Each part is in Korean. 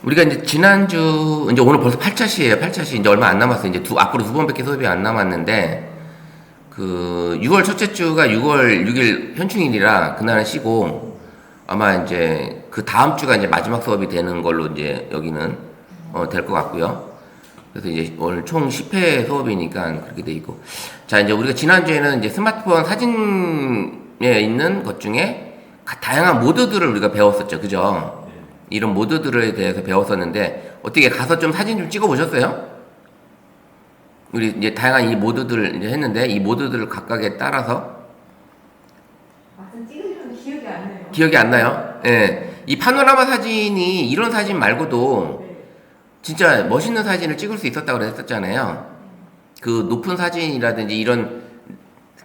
우리가 이제 지난주, 이제 오늘 벌써 8차시에요. 8차시 이제 얼마 안 남았어요. 이제 앞으로 두 번밖에 수업이 안 남았는데, 그 6월 첫째 주가 6월 6일 현충일이라 그날은 쉬고, 아마 이제 그 다음 주가 이제 마지막 수업이 되는 걸로 이제 여기는 될 것 같고요. 그래서 이제 오늘 총 10회 수업이니까 그렇게 돼 있고. 자, 이제 우리가 지난주에는 이제 스마트폰 사진에 있는 것 중에 다양한 모드들을 우리가 배웠었죠. 그죠? 이런 모드들에 대해서 배웠었는데, 어떻게 가서 좀 사진 좀 찍어 보셨어요? 우리 이제 다양한 이 모드들을 이제 했는데, 이 모드들을 각각에 따라서 막상 찍으시면 기억이 안 나요. 기억이 안 나요? 예. 이 파노라마 사진이 이런 사진 말고도 네. 진짜 멋있는 사진을 찍을 수 있었다고 그랬었잖아요. 그 높은 사진이라든지 이런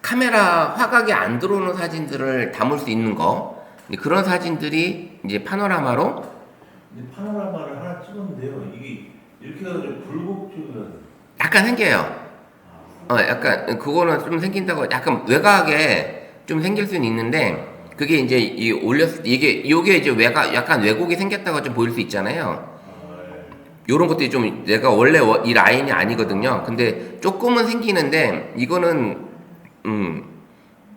카메라 화각이 안 들어오는 사진들을 담을 수 있는 거, 그런 사진들이 이제 파노라마로 근데 파노라마를 하나 찍었는데요. 이게 이렇게 해가지고 굴곡주는 약간 생겨요. 약간 그거는 좀 생긴다고, 약간 외곽에 좀 생길 수는 있는데, 그게 이제 요게 이제 약간 왜곡이 생겼다고 좀 보일 수 있잖아요. 요런 것들이 좀 내가 원래 이 라인이 아니거든요. 근데 조금은 생기는데, 이거는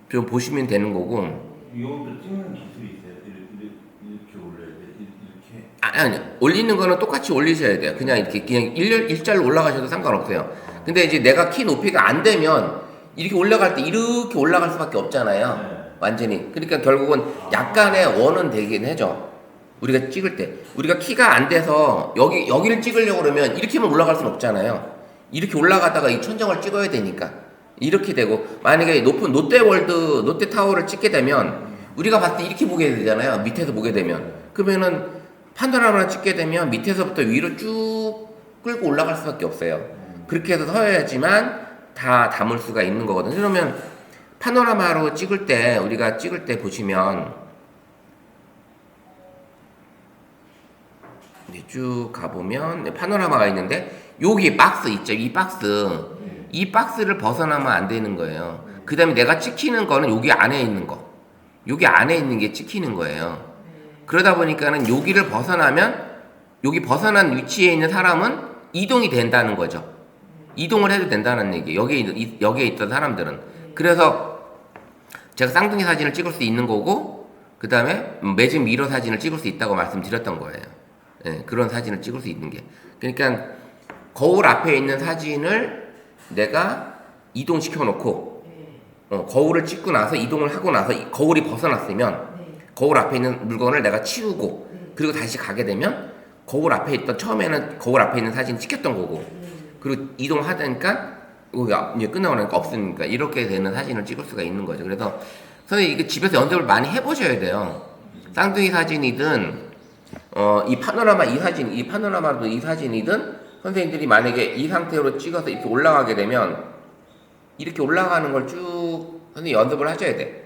좀 보시면 되는 거고. 이것도 찍는 기술이 있어요. 이렇게 올려야 돼. 이렇게. 아니, 올리는 거는 똑같이 올리셔야 돼요. 그냥 이렇게 그냥 일자로 올라가셔도 상관없어요. 근데 이제 내가 키 높이가 안 되면 이렇게 올라갈 때 이렇게 올라갈 수밖에 없잖아요. 완전히. 그러니까 결국은 약간의 원은 되긴 해죠. 우리가 찍을 때. 우리가 키가 안 돼서 여기를 찍으려고 그러면 이렇게만 올라갈 수는 없잖아요. 이렇게 올라가다가 이 천정을 찍어야 되니까. 이렇게 되고, 만약에 높은 롯데타워를 찍게 되면 우리가 봤을 때 이렇게 보게 되잖아요. 밑에서 보게 되면. 그러면은 파노라마를 찍게 되면 밑에서부터 위로 쭉 끌고 올라갈 수밖에 없어요. 그렇게 해서 서야지만 다 담을 수가 있는 거거든요. 그러면 파노라마로 찍을 때, 우리가 찍을 때 보시면 쭉 가보면 파노라마가 있는데, 여기 박스 있죠. 이 박스를 벗어나면 안 되는 거예요. 그 다음에 내가 찍히는 거는 여기 안에 있는 거, 여기 안에 있는 게 찍히는 거예요. 그러다 보니까는 여기를 벗어나면, 여기 벗어난 위치에 있는 사람은 이동이 된다는 거죠. 이동을 해도 된다는 얘기예요. 여기에 있던 사람들은. 그래서 제가 쌍둥이 사진을 찍을 수 있는 거고, 그 다음에 매직 미러 사진을 찍을 수 있다고 말씀드렸던 거예요. 예, 그런 사진을 찍을 수 있는 게. 그러니까 거울 앞에 있는 사진을 내가 이동시켜 놓고, 거울을 찍고 나서 이동을 하고 나서 거울이 벗어났으면 거울 앞에 있는 물건을 내가 치우고, 그리고 다시 가게 되면 거울 앞에 있던, 처음에는 거울 앞에 있는 사진을 찍혔던 거고, 그리고 이동하다니까 이제 끝나고 나니까 없으니까 이렇게 되는 사진을 찍을 수가 있는 거죠. 그래서 선생님, 이거 집에서 연습을 많이 해보셔야 돼요. 쌍둥이 사진이든 이 파노라마도 이 사진이든, 선생님들이 만약에 이 상태로 찍어서 이렇게 올라가게 되면 이렇게 올라가는 걸 쭉 선생님 연습을 하셔야 돼.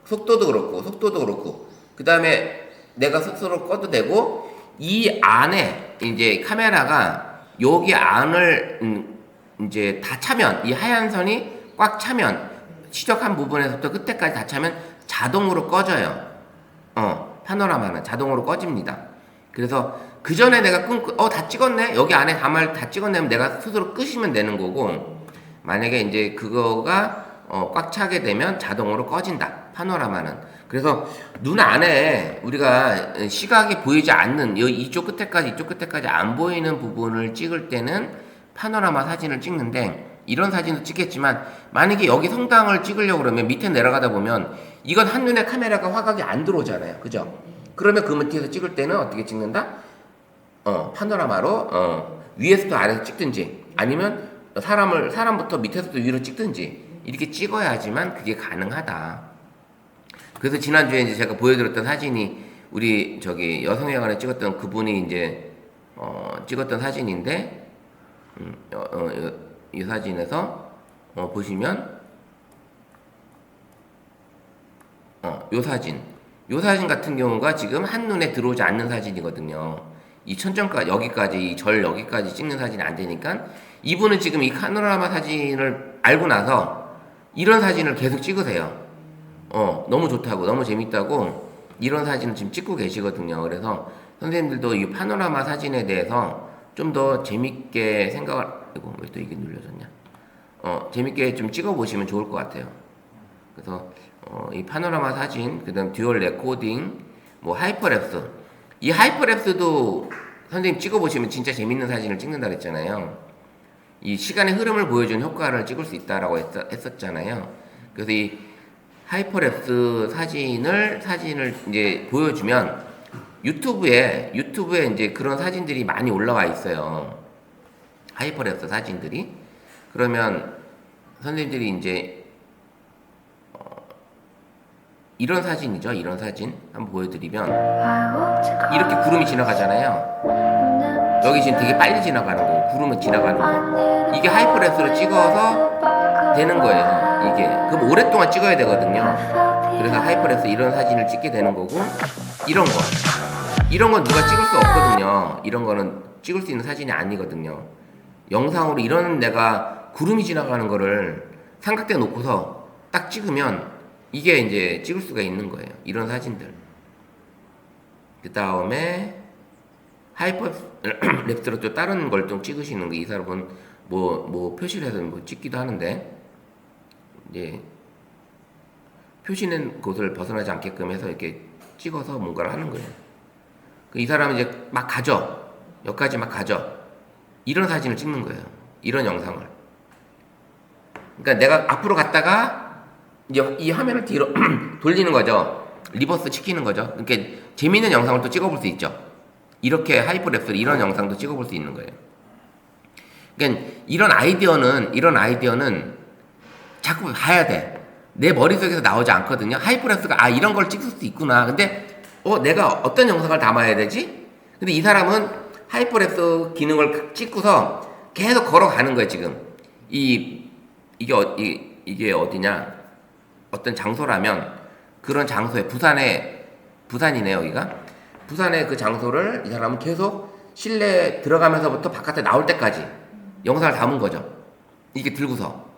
속도도 그렇고, 그 다음에 내가 스스로 꺼도 되고, 이 안에 이제 카메라가 여기 안을 이제 다 차면, 이 하얀 선이 꽉 차면, 시작한 부분에서부터 끝에까지 다 차면 자동으로 꺼져요. 파노라마는 자동으로 꺼집니다. 그래서 그 전에 내가 다 찍었네? 여기 안에 다 찍었네? 하면 내가 스스로 끄시면 되는 거고, 만약에 이제 그거가 꽉 차게 되면 자동으로 꺼진다. 파노라마는. 그래서 눈 안에 우리가 시각이 보이지 않는 이쪽 끝에까지 안 보이는 부분을 찍을 때는 파노라마 사진을 찍는데, 이런 사진도 찍겠지만, 만약에 여기 성당을 찍으려고 그러면 밑에 내려가다 보면 이건 한눈에 카메라가 화각이 안 들어오잖아요. 그죠? 그러면 그 밑에서 찍을 때는 어떻게 찍는다? 파노라마로 위에서부터 아래에서 찍든지, 아니면 사람부터 밑에서부터 위로 찍든지, 이렇게 찍어야지만 그게 가능하다. 그래서 지난주에 이제 제가 보여드렸던 사진이 우리 저기 여성회관에 찍었던 그분이 이제 찍었던 사진인데, 이 사진에서 보시면 요 사진 같은 경우가 지금 한눈에 들어오지 않는 사진이거든요. 이 천정까지, 여기까지, 이 절 여기까지 찍는 사진이 안 되니까, 이분은 지금 이 파노라마 사진을 알고 나서 이런 사진을 계속 찍으세요. 너무 좋다고, 너무 재밌다고 이런 사진을 지금 찍고 계시거든요. 그래서 선생님들도 이 파노라마 사진에 대해서 좀 더 재밌게 생각을, 이거 왜 또 이게 눌려졌냐? 재밌게 좀 찍어보시면 좋을 것 같아요. 그래서 이 파노라마 사진, 그다음 듀얼 레코딩, 뭐 하이퍼랩스. 이 하이퍼랩스도 선생님 찍어보시면 진짜 재밌는 사진을 찍는다 그랬잖아요. 이 시간의 흐름을 보여주는 효과를 찍을 수 있다라고 했었잖아요. 그래서 이 하이퍼랩스 사진을 이제 보여주면 유튜브에 이제 그런 사진들이 많이 올라와 있어요. 하이퍼랩스 사진들이. 그러면 선생님들이 이제 이런 사진이죠. 이런 사진 한번 보여드리면 이렇게 구름이 지나가잖아요. 여기 지금 되게 빨리 지나가는 거고 구름이 지나가는 거. 이게 하이퍼랩스로 찍어서 되는 거예요. 이게 그럼 오랫동안 찍어야 되거든요. 그래서 하이퍼랩스 이런 사진을 찍게 되는 거고 이런 건 누가 찍을 수 없거든요. 이런 거는 찍을 수 있는 사진이 아니거든요. 영상으로 이런 내가 구름이 지나가는 거를 삼각대 놓고서 딱 찍으면 이게 이제 찍을 수가 있는 거예요. 이런 사진들. 그 다음에 하이퍼랩스로 또 다른 걸 좀 찍으시는 거. 이 사람은 뭐 표시를 해서 뭐 찍기도 하는데 이제 표시는 곳을 벗어나지 않게끔 해서 이렇게 찍어서 뭔가를 하는 거예요. 이 사람은 이제 막 가죠. 여기까지 막 가죠. 이런 사진을 찍는 거예요. 이런 영상을. 그러니까 내가 앞으로 갔다가 이제 이 화면을 뒤로 돌리는 거죠. 리버스 시키는 거죠. 그러니까 재미있는 영상을 또 찍어볼 수 있죠. 이렇게 하이퍼랩스로 이런 영상도 찍어볼 수 있는 거예요. 그러니까 이런 아이디어는 자꾸 봐야 돼. 내 머릿속에서 나오지 않거든요. 하이퍼랩스가 이런 걸 찍을 수 있구나. 근데 내가 어떤 영상을 담아야 되지? 근데 이 사람은 하이퍼랩스 기능을 찍고서 계속 걸어가는 거예요, 지금. 이게 어디냐? 어떤 장소라면 그런 장소에 부산이네요, 여기가. 부산의 그 장소를 이 사람은 계속 실내 들어가면서부터 바깥에 나올 때까지 영상을 담은 거죠. 이게 들고서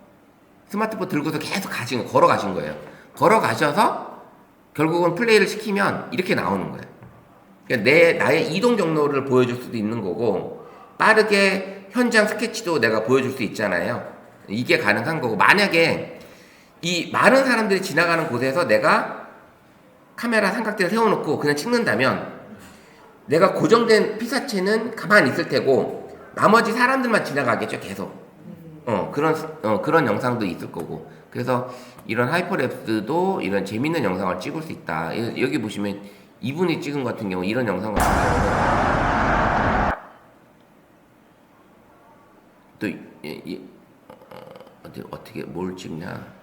스마트폰 들고서 계속 걸어가신 거예요. 걸어가셔서 결국은 플레이를 시키면 이렇게 나오는 거예요. 그러니까 나의 이동 경로를 보여줄 수도 있는 거고 빠르게 현장 스케치도 내가 보여줄 수 있잖아요. 이게 가능한 거고 만약에 이 많은 사람들이 지나가는 곳에서 내가 카메라 삼각대를 세워놓고 그냥 찍는다면 내가 고정된 피사체는 가만히 있을 테고 나머지 사람들만 지나가겠죠, 계속. 그런 영상도 있을 거고. 그래서 이런 하이퍼랩스도 이런 재밌는 영상을 찍을 수 있다. 여기 보시면 이분이 찍은 것 같은 경우 이런 영상 같은 경우는 또 어떻게 뭘 찍냐?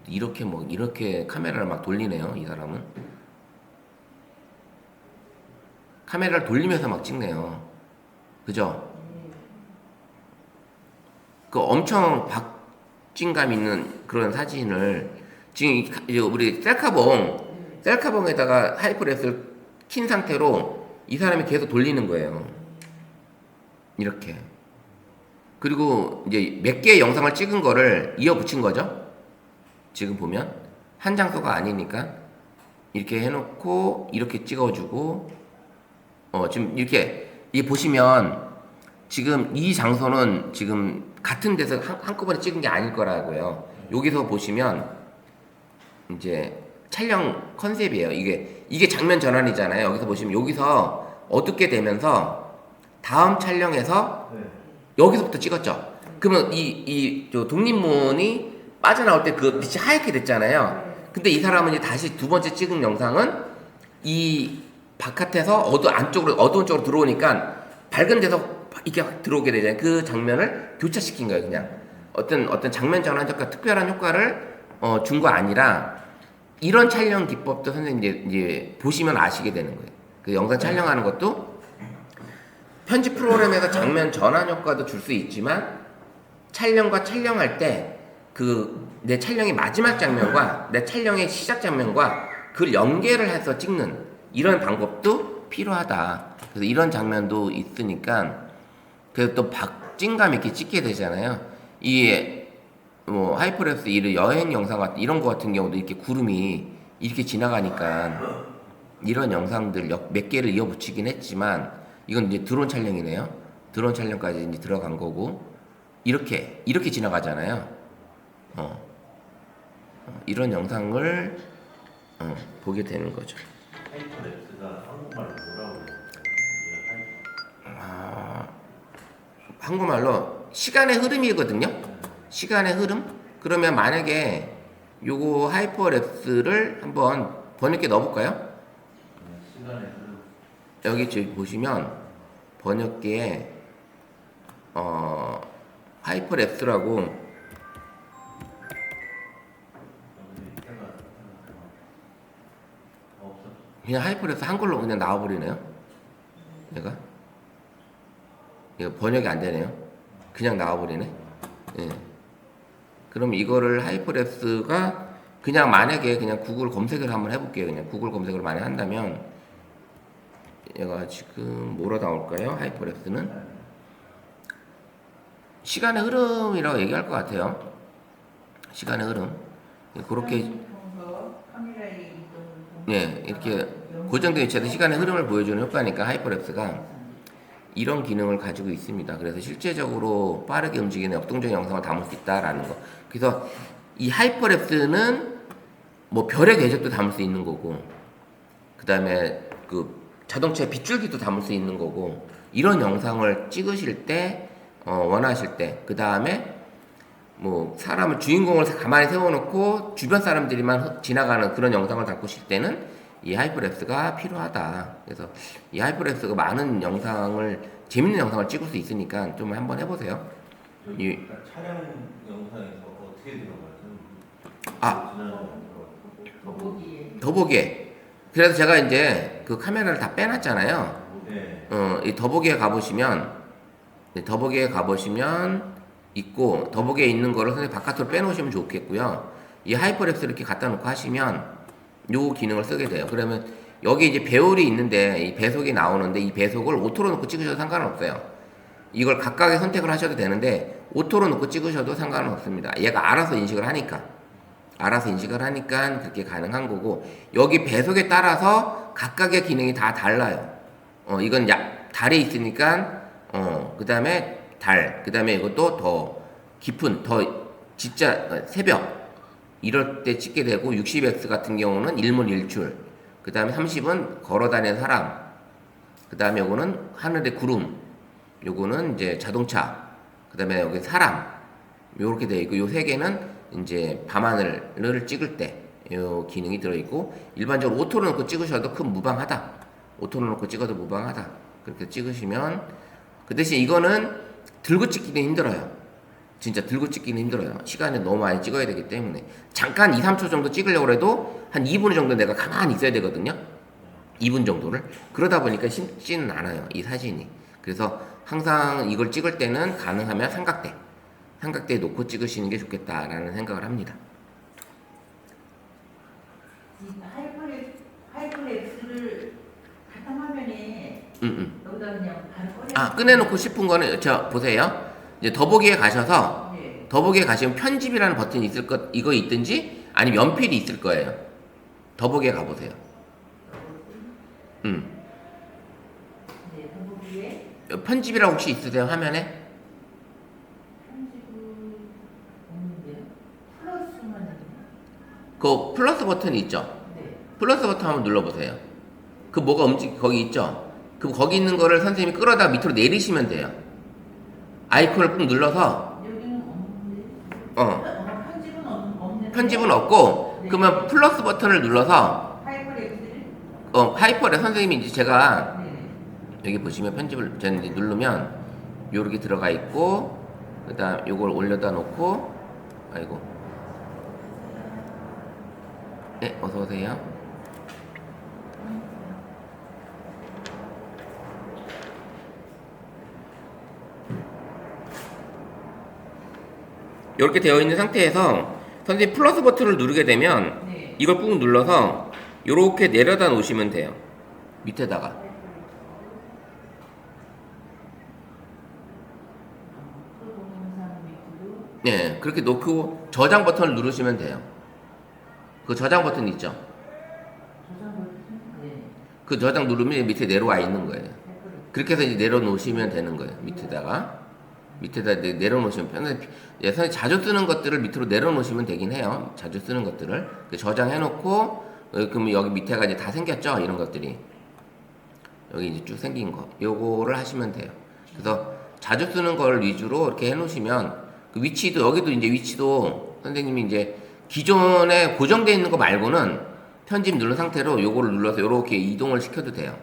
이렇게 카메라를 막 돌리네요. 이 사람은 카메라를 돌리면서 막 찍네요. 그죠? 그 엄청 박진감 있는 그런 사진을 지금 우리 셀카봉에다가 하이퍼랩스를 킨 상태로 이 사람이 계속 돌리는 거예요. 이렇게. 그리고 이제 몇 개의 영상을 찍은 거를 이어 붙인 거죠. 지금 보면 한 장소가 아니니까 이렇게 해놓고 이렇게 찍어주고 지금 이렇게 보시면 지금 이 장소는 지금 같은 데서 한꺼번에 찍은 게 아닐 거라고요. 여기서 보시면 이제 촬영 컨셉이에요. 이게 장면 전환이잖아요. 여기서 보시면 여기서 어둡게 되면서 다음 촬영에서 여기서부터 찍었죠. 그러면 저 독립문이 빠져나올 때 그 빛이 하얗게 됐잖아요. 근데 이 사람은 이제 다시 두 번째 찍은 영상은 이 바깥에서 어두운 쪽으로 들어오니까 밝은 데서 이렇게 들어오게 되잖아요. 그 장면을 교차시킨 거예요. 그냥 어떤 장면 전환 효과, 특별한 효과를 준 거 아니라 이런 촬영 기법도 선생님 이제 보시면 아시게 되는 거예요. 그 영상 촬영하는 것도 편집 프로그램에서 장면 전환 효과도 줄 수 있지만 촬영할 때 내 촬영의 마지막 장면과 내 촬영의 시작 장면과 그걸 연계를 해서 찍는 이런 방법도 필요하다. 그래서 이런 장면도 있으니까 그래서 또 박진감 있게 찍게 되잖아요. 이게 하이퍼랩스 이런 여행 영상 같은 이런 거 같은 경우도 이렇게 구름이 이렇게 지나가니까 이런 영상들 몇 개를 이어붙이긴 했지만 이건 이제 드론 촬영이네요. 드론 촬영까지 이제 들어간 거고 이렇게 지나가잖아요. 이런 영상을 보게 되는 거죠. 하이퍼렉스가 한국말로 뭐라고 해요? 한국말로 시간의 흐름이거든요. 시간의 흐름? 그러면 만약에 요거 하이퍼랩스를 한번 번역기에 넣어볼까요? 시간의 흐름. 여기 지금 보시면 번역기에 하이퍼랩스라고 여기 해가 없어. 그냥 하이퍼랩스 한글로 그냥 나와버리네요. 얘가 이거 번역이 안 되네요. 그냥 나와버리네. 예. 그럼 이거를 하이퍼랩스가 그냥 만약에 그냥 구글 검색을 한번 해볼게요. 그냥 구글 검색을 많이 한다면 얘가 지금 뭐로 나올까요? 하이퍼랩스는 시간의 흐름이라고 얘기할 것 같아요. 시간의 흐름. 그렇게 카메라의 예, 이렇게 고정된 위치에서 시간의 흐름을 보여주는 효과니까 하이퍼랩스가 이런 기능을 가지고 있습니다. 그래서 실제적으로 빠르게 움직이는 역동적 영상을 담을 수 있다라는 거. 그래서 이 하이퍼랩스는 뭐 별의 궤적도 담을 수 있는 거고, 그 다음에 그 자동차의 빗줄기도 담을 수 있는 거고, 이런 영상을 찍으실 때, 원하실 때, 그 다음에 뭐 사람을 주인공을 가만히 세워놓고 주변 사람들이만 지나가는 그런 영상을 담으실 때는 이 하이퍼랩스가 필요하다. 그래서 이 하이퍼랩스가 많은 영상을 재밌는 영상을 찍을 수 있으니까 좀 한번 해보세요. 이 촬영 영상에서 어떻게 들어가죠? 아. 더보기에 더보기에. 그래서 제가 이제 그 카메라를 다 빼놨잖아요. 네. 이 더보기에 가보시면 있고 더보기에 있는 거를 선생님 바깥으로 빼놓으시면 좋겠고요. 이 하이퍼랩스 이렇게 갖다 놓고 하시면 요 기능을 쓰게 돼요. 그러면 여기 이제 배열이 있는데 이 배속이 나오는데 이 배속을 오토로 놓고 찍으셔도 상관은 없어요. 이걸 각각의 선택을 하셔도 되는데 오토로 놓고 찍으셔도 상관은 없습니다. 얘가 알아서 인식을 하니까 그렇게 가능한 거고, 여기 배속에 따라서 각각의 기능이 다 달라요. 이건 달에 있으니까 그 다음에 그 다음에 이것도 더 깊은 진짜 새벽 이럴 때 찍게 되고, 60X 같은 경우는 일몰일출, 그 다음에 30은 걸어다니는 사람, 그 다음에 요거는 하늘의 구름, 요거는 이제 자동차, 그 다음에 여기 사람, 요렇게 되어 있고, 요 세 개는 이제 밤하늘을 찍을 때 요 기능이 들어있고, 일반적으로 오토로 놓고 찍으셔도 무방하다. 오토로 놓고 찍어도 무방하다. 그렇게 찍으시면, 그 대신 이거는 들고 찍기는 힘들어요. 진짜 들고 찍기는 힘들어요. 시간을 너무 많이 찍어야 되기 때문에. 잠깐 2, 3초 정도 찍으려고 해도 한 2분 정도 내가 가만히 있어야 되거든요. 2분 정도를. 그러다 보니까 쉽지는 않아요, 이 사진이. 그래서 항상 이걸 찍을 때는 가능하면 삼각대에 놓고 찍으시는 게 좋겠다라는 생각을 합니다. 이 하이퍼랩스를 같은 화면에 여기다 그냥 바로 꺼내놓고 싶은 거는 보세요. 이제 더보기에 가셔서 네. 더보기에 가시면 편집이라는 버튼이 있을 이거 있든지 아니면 연필이 있을 거예요. 더보기에 가보세요. 네, 더보기에 편집이라고 혹시 있으세요, 화면에? 편집은 없는데요. 플러스만 있네요. 그 플러스 버튼이 있죠? 네. 플러스 버튼 한번 눌러보세요. 그 뭐가 거기 있죠? 그럼 거기 있는 거를 선생님이 끌어다 밑으로 내리시면 돼요. 아이콘을 꾹 눌러서 여기는 없는데. 편집은 없는데. 편집은 없고, 네. 그러면 플러스 버튼을 눌러서 하이퍼랩스를 하이퍼랩 선생님이 이제 제가 네. 여기 보시면 편집을 저는 이제 누르면 요렇게 들어가 있고, 그다음 요걸 올려다 놓고, 아이고, 네, 어서 오세요. 이렇게 되어 있는 상태에서 선생님 플러스 버튼을 누르게 되면 네. 이걸 꾹 눌러서 이렇게 내려다 놓으시면 돼요. 밑에다가. 네, 그렇게 놓고 저장 버튼을 누르시면 돼요. 그 저장 버튼 있죠? 저장 버튼? 네. 그 저장 누르면 밑에 내려와 있는 거예요. 그렇게 해서 이제 내려놓으시면 되는 거예요. 밑에다 내려놓으시면 편하게. 예, 선생님 자주 쓰는 것들을 밑으로 내려놓으시면 되긴 해요. 자주 쓰는 것들을 저장해놓고 그러면 여기 밑에가 이제 다 생겼죠. 이런 것들이 여기 이제 쭉 생긴 거, 요거를 하시면 돼요. 그래서 자주 쓰는 걸 위주로 이렇게 해놓으시면 그 위치도 여기도 이제 위치도 선생님이 이제 기존에 고정되어 있는 거 말고는 편집 누른 상태로 요거를 눌러서 이렇게 이동을 시켜도 돼요.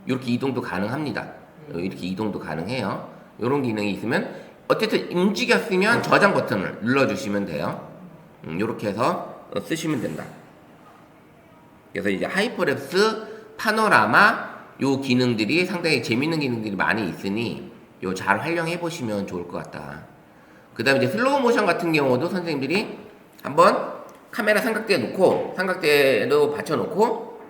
이렇게 이동도 가능합니다. 이렇게 이동도 가능해요. 이런 기능이 있으면 어쨌든 움직였으면 저장 버튼을 눌러주시면 돼요. 이렇게 해서 쓰시면 된다. 그래서 이제 하이퍼랩스, 파노라마 요 기능들이 상당히 재밌는 기능들이 많이 있으니 요 잘 활용해 보시면 좋을 것 같다. 그 다음에 이제 슬로우 모션 같은 경우도 선생님들이 한번 카메라 삼각대로 받쳐놓고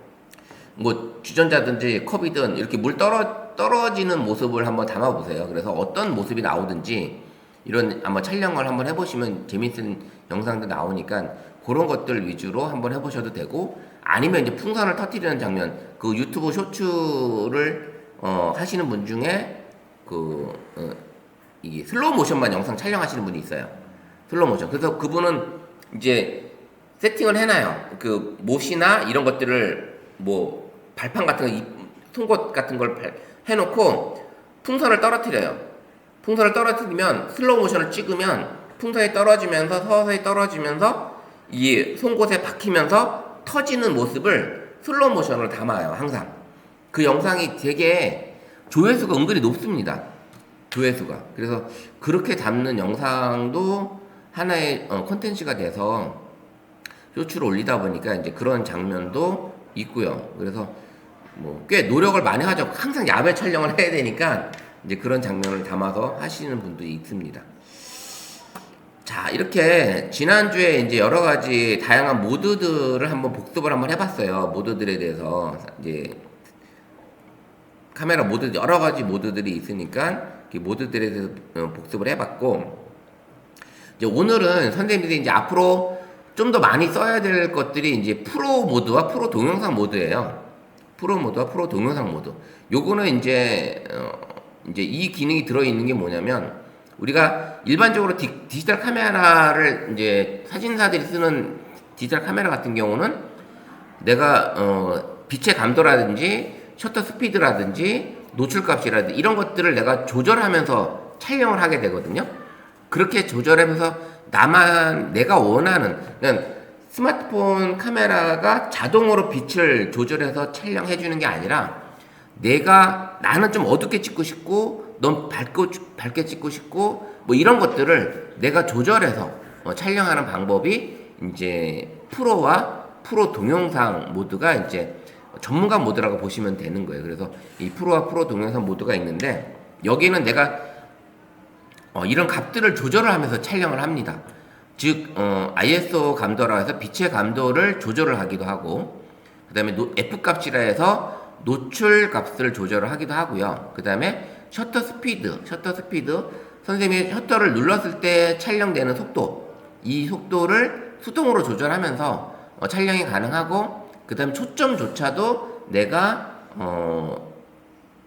뭐 주전자든지 컵이든 이렇게 물 떨어지는 모습을 한번 담아보세요. 그래서 어떤 모습이 나오든지 이런 한번 촬영을 한번 해보시면 재밌는 영상도 나오니까 그런 것들 위주로 한번 해보셔도 되고, 아니면 이제 풍선을 터뜨리는 장면, 그 유튜브 쇼츠를 하시는 분 중에 이게 슬로우 모션만 영상 촬영하시는 분이 있어요. 슬로우 모션. 그래서 그분은 이제 세팅을 해놔요. 그 못이나 이런 것들을 뭐 발판 같은 거, 송곳 같은 걸 해놓고 풍선을 떨어뜨려요. 풍선을 떨어뜨리면 슬로우 모션을 찍으면 풍선이 떨어지면서 서서히 떨어지면서 이 송곳에 박히면서 터지는 모습을 슬로우 모션으로 담아요. 항상 그 영상이 되게 조회수가 은근히 높습니다. 조회수가. 그래서 그렇게 담는 영상도 하나의 콘텐츠가 돼서 쇼츠를 올리다 보니까 이제 그런 장면도 있고요. 그래서 뭐 꽤 노력을 많이 하죠. 항상 야외 촬영을 해야 되니까 이제 그런 장면을 담아서 하시는 분도 있습니다. 자, 이렇게 지난주에 이제 여러 가지 다양한 모드들을 한번 복습을 한번 해봤어요. 모드들에 대해서 이제 카메라 모드 여러 가지 모드들이 있으니까 그 모드들에 대해서 복습을 해봤고, 이제 오늘은 선생님들이 이제 앞으로 좀 더 많이 써야 될 것들이 이제 프로 모드와 프로 동영상 모드예요. 프로 모드와 프로 동영상 모드. 요거는 이제 이 기능이 들어있는 게 뭐냐면, 우리가 일반적으로 디지털 카메라를 이제 사진사들이 쓰는 디지털 카메라 같은 경우는 내가 빛의 감도라든지 셔터 스피드라든지 노출값이라든지 이런 것들을 내가 조절하면서 촬영을 하게 되거든요. 그렇게 조절하면서 내가 원하는, 그냥 스마트폰 카메라가 자동으로 빛을 조절해서 촬영해 주는 게 아니라 나는 좀 어둡게 찍고 싶고 넌 밝게 찍고 싶고 뭐 이런 것들을 내가 조절해서 촬영하는 방법이 이제 프로와 프로 동영상 모드가 이제 전문가 모드라고 보시면 되는 거예요. 그래서 이 프로와 프로 동영상 모드가 있는데, 여기는 내가 이런 값들을 조절을 하면서 촬영을 합니다. 즉 ISO 감도라 해서 빛의 감도를 조절을 하기도 하고, 그 다음에 F 값이라 해서 노출 값을 조절을 하기도 하고요. 그 다음에 셔터 스피드 선생님이 셔터를 눌렀을 때 촬영되는 속도, 이 속도를 수동으로 조절하면서 촬영이 가능하고, 그 다음에 초점조차도 내가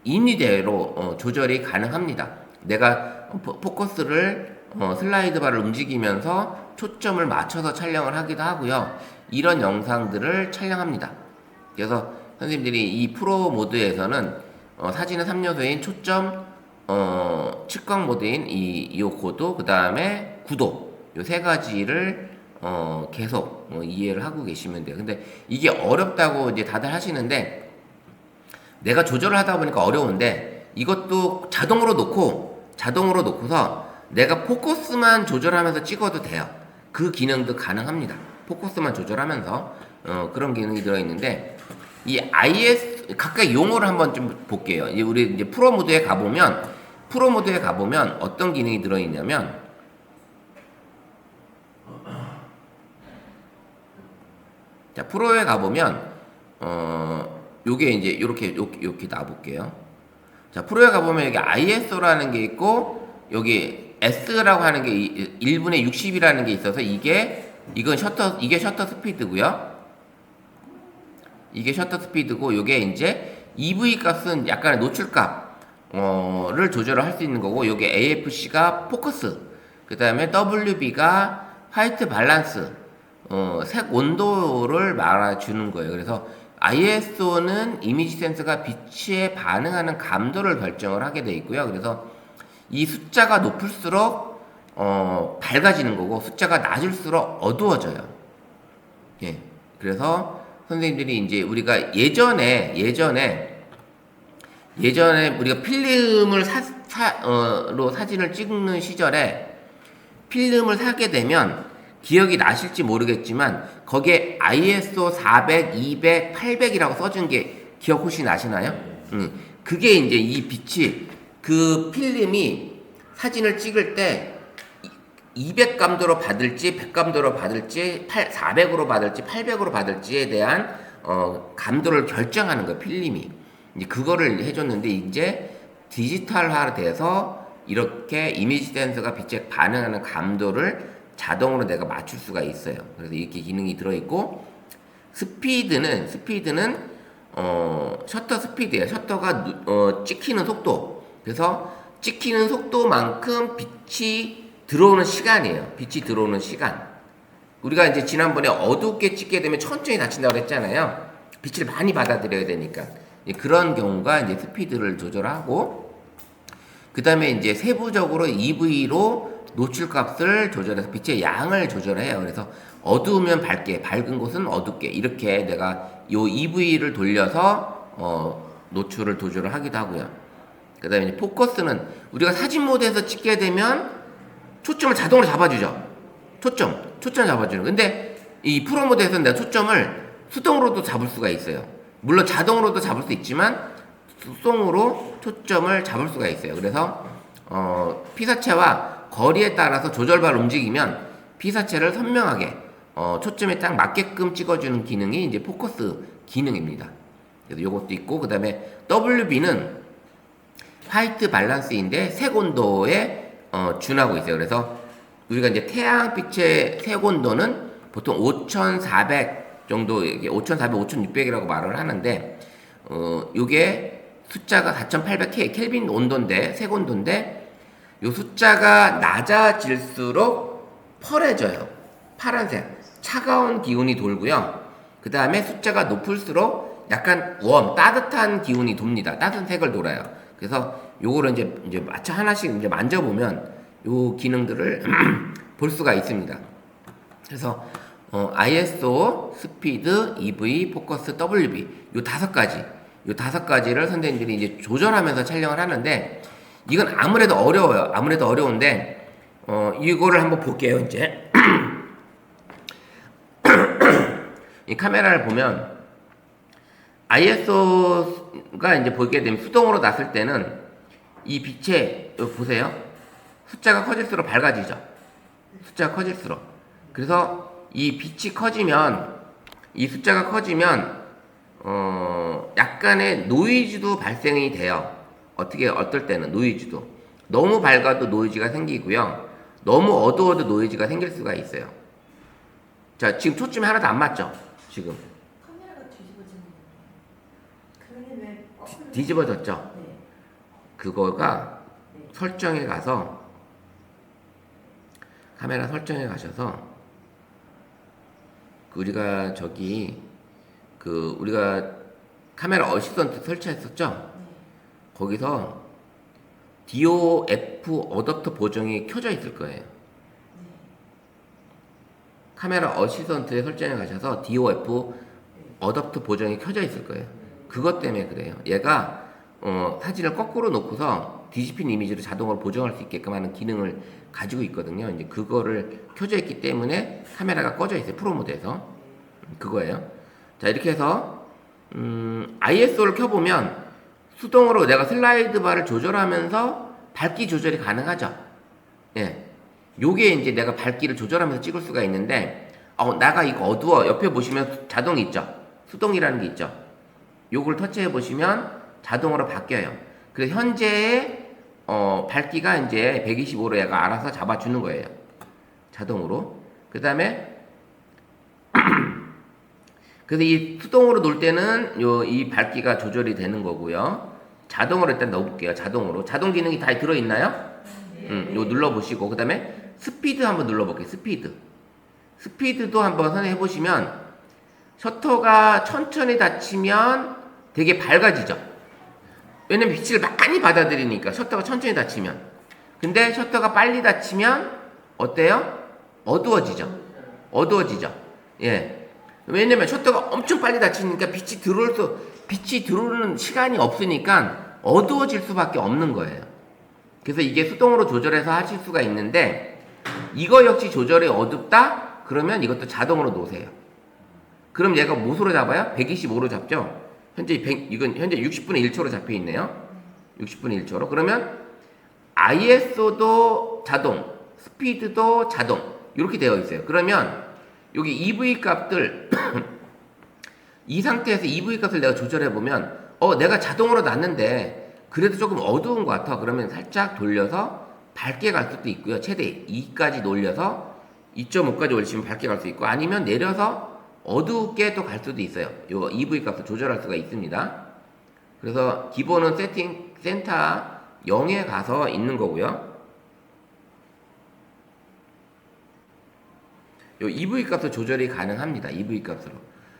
임의대로 조절이 가능합니다. 내가 포커스를 슬라이드 바를 움직이면서 초점을 맞춰서 촬영을 하기도 하고요. 이런 영상들을 촬영합니다. 그래서 선생님들이 이 프로 모드에서는 사진의 3요소인 초점, 측광 모드인 이 고도, 그 다음에 구도, 요 세 가지를 계속 이해를 하고 계시면 돼요. 근데 이게 어렵다고 이제 다들 하시는데, 내가 조절을 하다 보니까 어려운데, 이것도 자동으로 놓고서 내가 포커스만 조절하면서 찍어도 돼요. 그 기능도 가능합니다. 포커스만 조절하면서 그런 기능이 들어있는데, 이 IS 각각 용어를 한번 좀 볼게요. 우리 이제 프로 모드에 가보면 어떤 기능이 들어있냐면, 자, 프로에 가보면 요게 이제 이렇게 놔볼게요. 자, 프로에 가보면 여기 ISO라는 게 있고, 여기 S라고 하는 게 1분의 60이라는 게 있어서 이게 셔터 스피드고요. 이게 셔터 스피드고, 요게 이제 EV 값은 약간의 노출값을 조절을 할 수 있는 거고, 여기 AFC가 포커스, 그 다음에 WB가 화이트 밸런스, 색 온도를 말아주는 거예요. 그래서 ISO는 이미지 센서가 빛에 반응하는 감도를 결정을 하게 돼 있고요. 그래서 이 숫자가 높을수록 밝아지는 거고, 숫자가 낮을수록 어두워져요. 예. 그래서 선생님들이 이제 우리가 예전에 우리가 필름을 로 사진을 찍는 시절에 필름을 사게 되면 기억이 나실지 모르겠지만 거기에 ISO 400, 200, 800이라고 써준 게 기억 혹시 나시나요? 그게 이제 이 빛이 그 필름이 사진을 찍을 때 200감도로 받을지 100감도로 받을지 400으로 받을지 800으로 받을지에 대한 감도를 결정하는 거예요. 필름이 이제 그거를 해줬는데 이제 디지털화 돼서 이렇게 이미지 센서가 빛에 반응하는 감도를 자동으로 내가 맞출 수가 있어요. 그래서 이렇게 기능이 들어있고 스피드는 셔터 스피드예요. 셔터가 찍히는 속도. 그래서 찍히는 속도만큼 빛이 들어오는 시간이에요. 빛이 들어오는 시간. 우리가 이제 지난번에 어둡게 찍게 되면 천천히 닫힌다고 그랬잖아요. 빛을 많이 받아들여야 되니까. 그런 경우가 이제 스피드를 조절하고, 그 다음에 이제 세부적으로 EV로 노출값을 조절해서 빛의 양을 조절해요. 그래서 어두우면 밝게, 밝은 곳은 어둡게, 이렇게 내가 요 EV를 돌려서 노출을 조절을 하기도 하고요. 그 다음에 이제 포커스는 우리가 사진 모드에서 찍게 되면 초점을 자동으로 잡아주죠. 초점 잡아주는. 근데 이 프로 모드에서는 내가 초점을 수동으로도 잡을 수가 있어요. 물론 자동으로도 잡을 수 있지만 수동으로 초점을 잡을 수가 있어요. 그래서 피사체와 거리에 따라서 조절바를 움직이면 피사체를 선명하게 초점에 딱 맞게끔 찍어주는 기능이 이제 포커스 기능입니다. 그래서 요것도 있고, 그 다음에 WB는 화이트 밸런스인데 색 온도에 준하고 있어요. 그래서 우리가 이제 태양빛의 색 온도는 보통 5400 정도, 5400, 5600이라고 말을 하는데, 요게 숫자가 4800 켈빈 온도인데, 색 온도인데, 요 숫자가 낮아질수록 펄해져요. 파란색. 차가운 기운이 돌고요. 그 다음에 숫자가 높을수록 약간 따뜻한 기운이 돕니다. 따뜻한 색을 돌아요. 그래서 요거를 이제 마차 하나씩 이제 만져보면 요 기능들을 볼 수가 있습니다. 그래서 ISO, 스피드, EV, 포커스, WB 요 다섯 가지를 선생님들이 이제 조절하면서 촬영을 하는데, 이건 아무래도 어려워요. 아무래도 어려운데 이거를 한번 볼게요. 이제 이 카메라를 보면 ISO가 이제 보게 되면 수동으로 놨을 때는 이 빛에 보세요. 숫자가 커질수록 밝아지죠. 숫자가 커질수록. 그래서 이 빛이 커지면, 이 숫자가 커지면 약간의 노이즈도 발생이 돼요. 어떨 때는 노이즈도. 너무 밝아도 노이즈가 생기고요. 너무 어두워도 노이즈가 생길 수가 있어요. 자, 지금 초점이 하나도 안 맞죠? 지금. 카메라가 뒤집어지는 거예요. 왜 뒤집어졌죠? 네. 그거가 네. 설정에 가서, 카메라 설정에 가셔서, 우리가 우리가 카메라 어시스턴트 설치했었죠? 네. 거기서 DOF 어댑터 보정이 켜져 있을 거예요. 네. 카메라 어시스턴트에 설정해 가셔서 DOF 어댑터 보정이 켜져 있을 거예요. 그것 때문에 그래요. 얘가 사진을 거꾸로 놓고서 뒤집힌 이미지를 자동으로 보정할 수 있게끔 하는 기능을 가지고 있거든요. 이제 그거를 켜져 있기 때문에 카메라가 꺼져 있어요. 프로 모드에서. 그거예요. 자, 이렇게 해서 ISO를 켜보면 수동으로 내가 슬라이드 바를 조절하면서 밝기 조절이 가능하죠. 예. 요게 이제 내가 밝기를 조절하면서 찍을 수가 있는데, 나가 이거 어두워. 옆에 보시면 자동이 있죠. 수동이라는 게 있죠. 요걸 터치해 보시면 자동으로 바뀌어요. 그래서 현재의 밝기가 이제 125로 얘가 알아서 잡아주는 거예요. 자동으로. 그 다음에 그래서 이 수동으로 놓을 때는 이 밝기가 조절이 되는 거고요. 자동으로 일단 넣어볼게요. 자동으로. 자동 기능이 다 들어있나요? 요 눌러보시고 그 다음에 스피드 한번 눌러볼게요. 스피드도 한번 선택해 보시면 셔터가 천천히 닫히면 되게 밝아지죠. 왜냐면 빛을 많이 받아들이니까 셔터가 천천히 닫히면. 근데 셔터가 빨리 닫히면 어때요? 어두워지죠. 예. 왜냐면 셔터가 엄청 빨리 닫히니까 빛이 들어오는 시간이 없으니까 어두워질 수밖에 없는 거예요. 그래서 이게 수동으로 조절해서 하실 수가 있는데 이거 역시 조절이 어둡다? 그러면 이것도 자동으로 놓으세요. 그럼 얘가 무엇으로 잡아요? 125로 잡죠? 이건 현재 60분의 1초로 잡혀 있네요. 60분의 1초로. 그러면 ISO도 자동, 스피드도 자동. 이렇게 되어 있어요. 그러면 여기 EV 값들, 이 상태에서 EV 값을 내가 조절해 보면, 내가 자동으로 놨는데, 그래도 조금 어두운 것 같아. 그러면 살짝 돌려서 밝게 갈 수도 있고요. 최대 2까지 올려서 2.5까지 올리시면 밝게 갈 수 있고, 아니면 내려서 어둡게 또 갈 수도 있어요. 요 EV 값을 조절할 수가 있습니다. 그래서 기본은 센터 0에 가서 있는 거고요. 요 EV 값도 조절이 가능합니다. EV 값으로.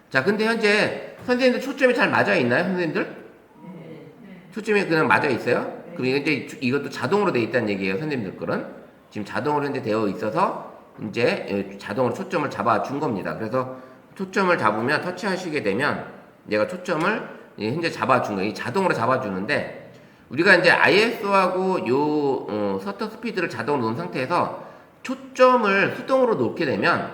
자, 근데 현재 선생님들 초점이 잘 맞아 있나요, 선생님들? 초점이 그냥 맞아 있어요? 그럼 이제 이것도 자동으로 되어 있다는 얘기예요, 선생님들 거는. 지금 자동으로 현재 되어 있어서 이제 자동으로 초점을 잡아 준 겁니다. 그래서 초점을 잡으면 터치하시게 되면 얘가 초점을 현재 잡아 준 거예요. 자동으로 잡아 주는데 우리가 이제 ISO하고 요 셔터 스피드를 자동으로 놓은 상태에서 초점을 수동으로 놓게 되면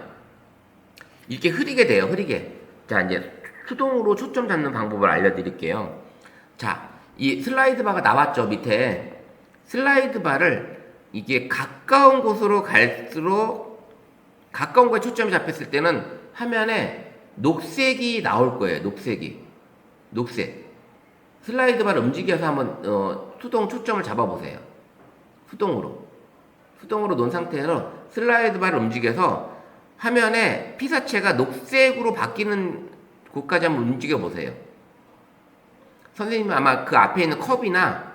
이렇게 흐리게 돼요. 흐리게. 자, 이제 수동으로 초점 잡는 방법을 알려드릴게요. 자, 이 슬라이드 바가 나왔죠. 밑에 슬라이드 바를 이게 가까운 곳으로 갈수록 가까운 곳에 초점이 잡혔을 때는 화면에 녹색이 나올 거예요. 녹색. 슬라이드 바를 움직여서 한번 수동 초점을 잡아보세요. 수동으로 놓은 상태에서 슬라이드 바를 움직여서 화면에 피사체가 녹색으로 바뀌는 곳까지 한번 움직여 보세요. 선생님은 아마 그 앞에 있는 컵이나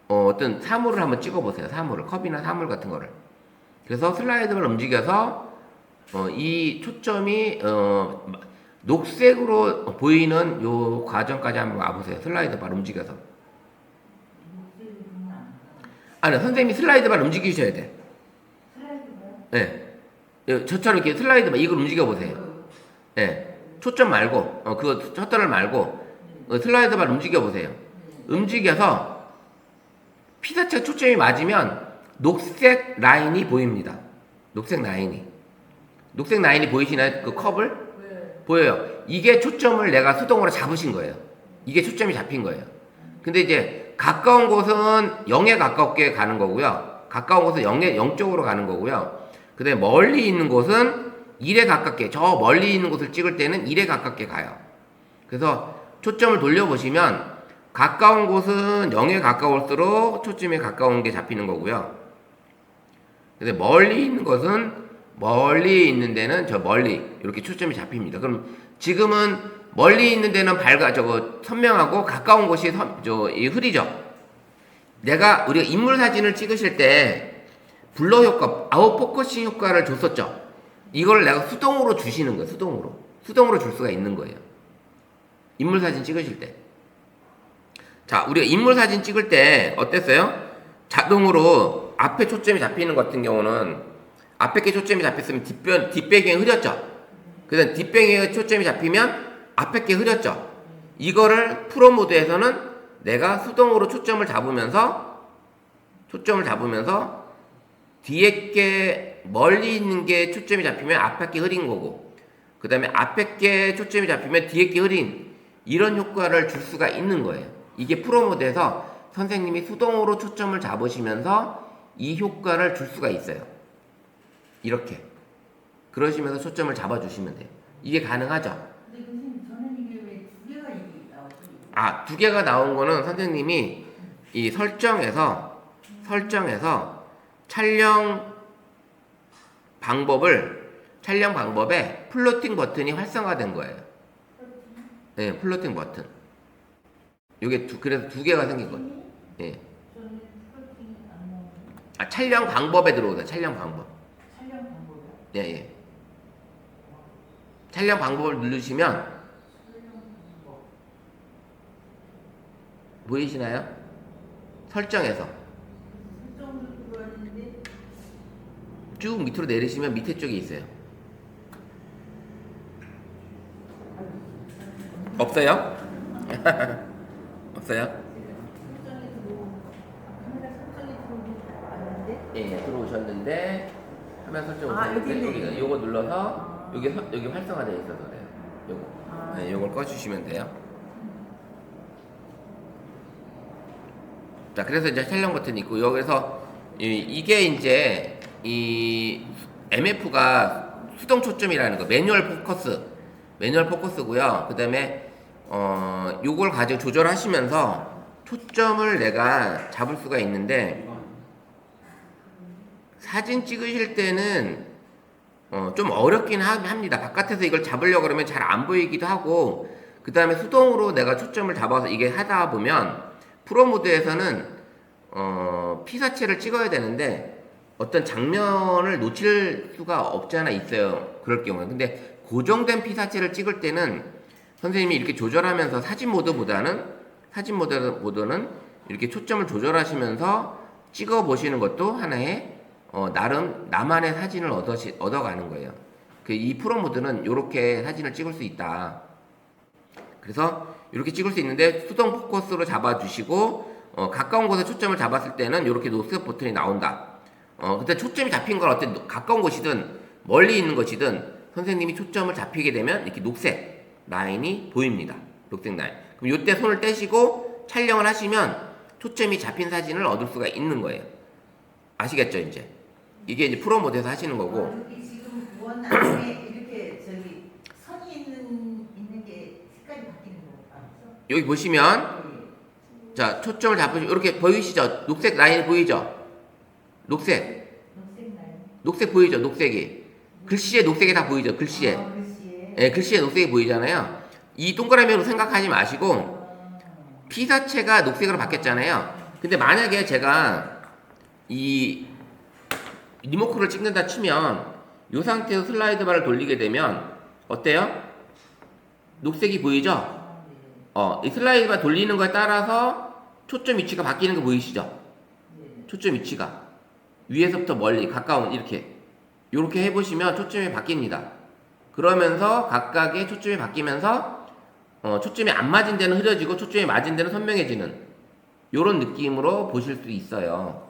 어떤 사물을 한번 찍어 보세요. 컵이나 사물 같은 거를. 그래서 슬라이드 바를 움직여서 이 초점이 녹색으로 보이는 요 과정까지 한번 와보세요. 슬라이드 바를 움직여서. 아니, 선생님이 슬라이드 바를 움직이셔야 돼. 네. 저처럼 이렇게 슬라이드 바 이걸 움직여 보세요. 네. 초점 말고, 그거 셔터를 말고, 슬라이드 바를 움직여 보세요. 움직여서 피사체 초점이 맞으면 녹색 라인이 보입니다. 녹색 라인이 보이시나요? 그 컵을? 보여요. 이게 초점을 내가 수동으로 잡으신 거예요. 이게 초점이 잡힌 거예요. 근데 이제 가까운 곳은 0에 가깝게 가는 거고요. 가까운 곳은 0쪽으로 가는 거고요. 그 다음에 멀리 있는 곳은 1에 가깝게, 저 멀리 있는 곳을 찍을 때는 1에 가깝게 가요. 그래서 초점을 돌려보시면 가까운 곳은 0에 가까울수록 초점이 가까운 게 잡히는 거고요. 근데 멀리 있는 것은 멀리 있는 데는 저 멀리 이렇게 초점이 잡힙니다. 그럼 지금은 멀리 있는 데는 선명하고 가까운 곳이 흐리죠. 우리가 인물 사진을 찍으실 때 블러 효과, 아웃포커싱 효과를 줬었죠. 이걸 내가 수동으로 주시는 거예요. 수동으로 줄 수가 있는 거예요. 인물 사진 찍으실 때. 자, 우리가 인물 사진 찍을 때 어땠어요? 자동으로 앞에 초점이 잡히는 것 같은 경우는 앞에 게 초점이 잡혔으면 뒷배경이 흐렸죠. 그래서 뒷배경에 초점이 잡히면 앞에 게 흐렸죠. 이거를 프로 모드에서는 내가 수동으로 초점을 잡으면서 뒤에 게 멀리 있는 게 초점이 잡히면 앞에 게 흐린 거고, 그 다음에 앞에 게 초점이 잡히면 뒤에 게 흐린 이런 효과를 줄 수가 있는 거예요. 이게 프로 모드에서 선생님이 수동으로 초점을 잡으시면서 이 효과를 줄 수가 있어요. 이렇게 그러시면서 초점을 잡아주시면 돼요. 이게 가능하죠? 근데 선생님, 저는 이게 왜 두 개가 나오지? 아, 두 개가 나온 거는 선생님이 이 설정에서 촬영 방법에 플로팅 버튼이 활성화된 거예요. 네, 플로팅 버튼. 요게 그래서 두 개가 생긴 거예요. 예. 저는 플로팅이 안 나오는 아, 촬영 방법에 들어오세요. 촬영 방법. 촬영 방법이요? 예, 예. 촬영 방법을 누르시면 촬영 방법. 보이시나요? 설정에서 설정도 들어왔는데 쭉 밑으로 내리시면 밑에 쪽에 있어요. 없어요? 없어요? 설정에 카메라 설정에 들어왔는데 예, 들어오셨는데 화면 설정 아, 여기 오셨는데 있네. 여기 요거 눌러서 여기 활성화되어 있어서 그래요. 요거. 네, 요걸 꺼주시면 돼요. 자, 그래서 이제 촬영 버튼이 있고 여기서 이게 이제 이 MF가 수동 초점이라는 거, 매뉴얼 포커스고요. 그다음에 요걸 가지고 조절하시면서 초점을 내가 잡을 수가 있는데 사진 찍으실 때는 좀 어렵긴 합니다. 바깥에서 이걸 잡으려고 그러면 잘 안 보이기도 하고, 그 다음에 수동으로 내가 초점을 잡아서 이게 하다 보면 프로 모드에서는 피사체를 찍어야 되는데 어떤 장면을 놓칠 수가 없지 않아 있어요. 그럴 경우에. 근데 고정된 피사체를 찍을 때는 선생님이 이렇게 조절하면서 사진 모드는 이렇게 초점을 조절하시면서 찍어 보시는 것도 하나의 나름 나만의 사진을 얻어가는 거예요. 이 프로 모드는 이렇게 사진을 찍을 수 있다. 그래서 이렇게 찍을 수 있는데 수동 포커스로 잡아주시고 가까운 곳에 초점을 잡았을 때는 이렇게 녹색 버튼이 나온다. 근데 초점이 잡힌 건 어때? 가까운 곳이든 멀리 있는 것이든 선생님이 초점을 잡히게 되면 이렇게 녹색 라인이 보입니다. 녹색 라인. 그럼 이때 손을 떼시고 촬영을 하시면 초점이 잡힌 사진을 얻을 수가 있는 거예요. 아시겠죠, 이제? 이게 이제 프로 모드에서 하시는 거고. 여기 지금 원 안에 이렇게 저기 선이 있는 게 색깔이 바뀌는 거 맞죠? 여기 보시면 자, 초점을 잡으시면 이렇게 보이시죠? 녹색 라인이 보이죠? 녹색 라인. 녹색 보이죠? 녹색이. 글씨에 녹색이 다 보이죠? 글씨에. 글씨에. 예, 글씨에 녹색이 보이잖아요. 이 동그라미로 생각하지 마시고 피사체가 녹색으로 바뀌었잖아요. 근데 만약에 제가 이 리모컨을 찍는다 치면 이 상태에서 슬라이드 바를 돌리게 되면 어때요? 녹색이 보이죠? 이 슬라이드 바 돌리는 거에 따라서 초점 위치가 바뀌는 거 보이시죠? 초점 위치가 위에서부터 멀리 가까운 이렇게 해보시면 초점이 바뀝니다. 그러면서 각각의 초점이 바뀌면서 초점이 안 맞은 데는 흐려지고 초점이 맞은 데는 선명해지는 이런 느낌으로 보실 수 있어요.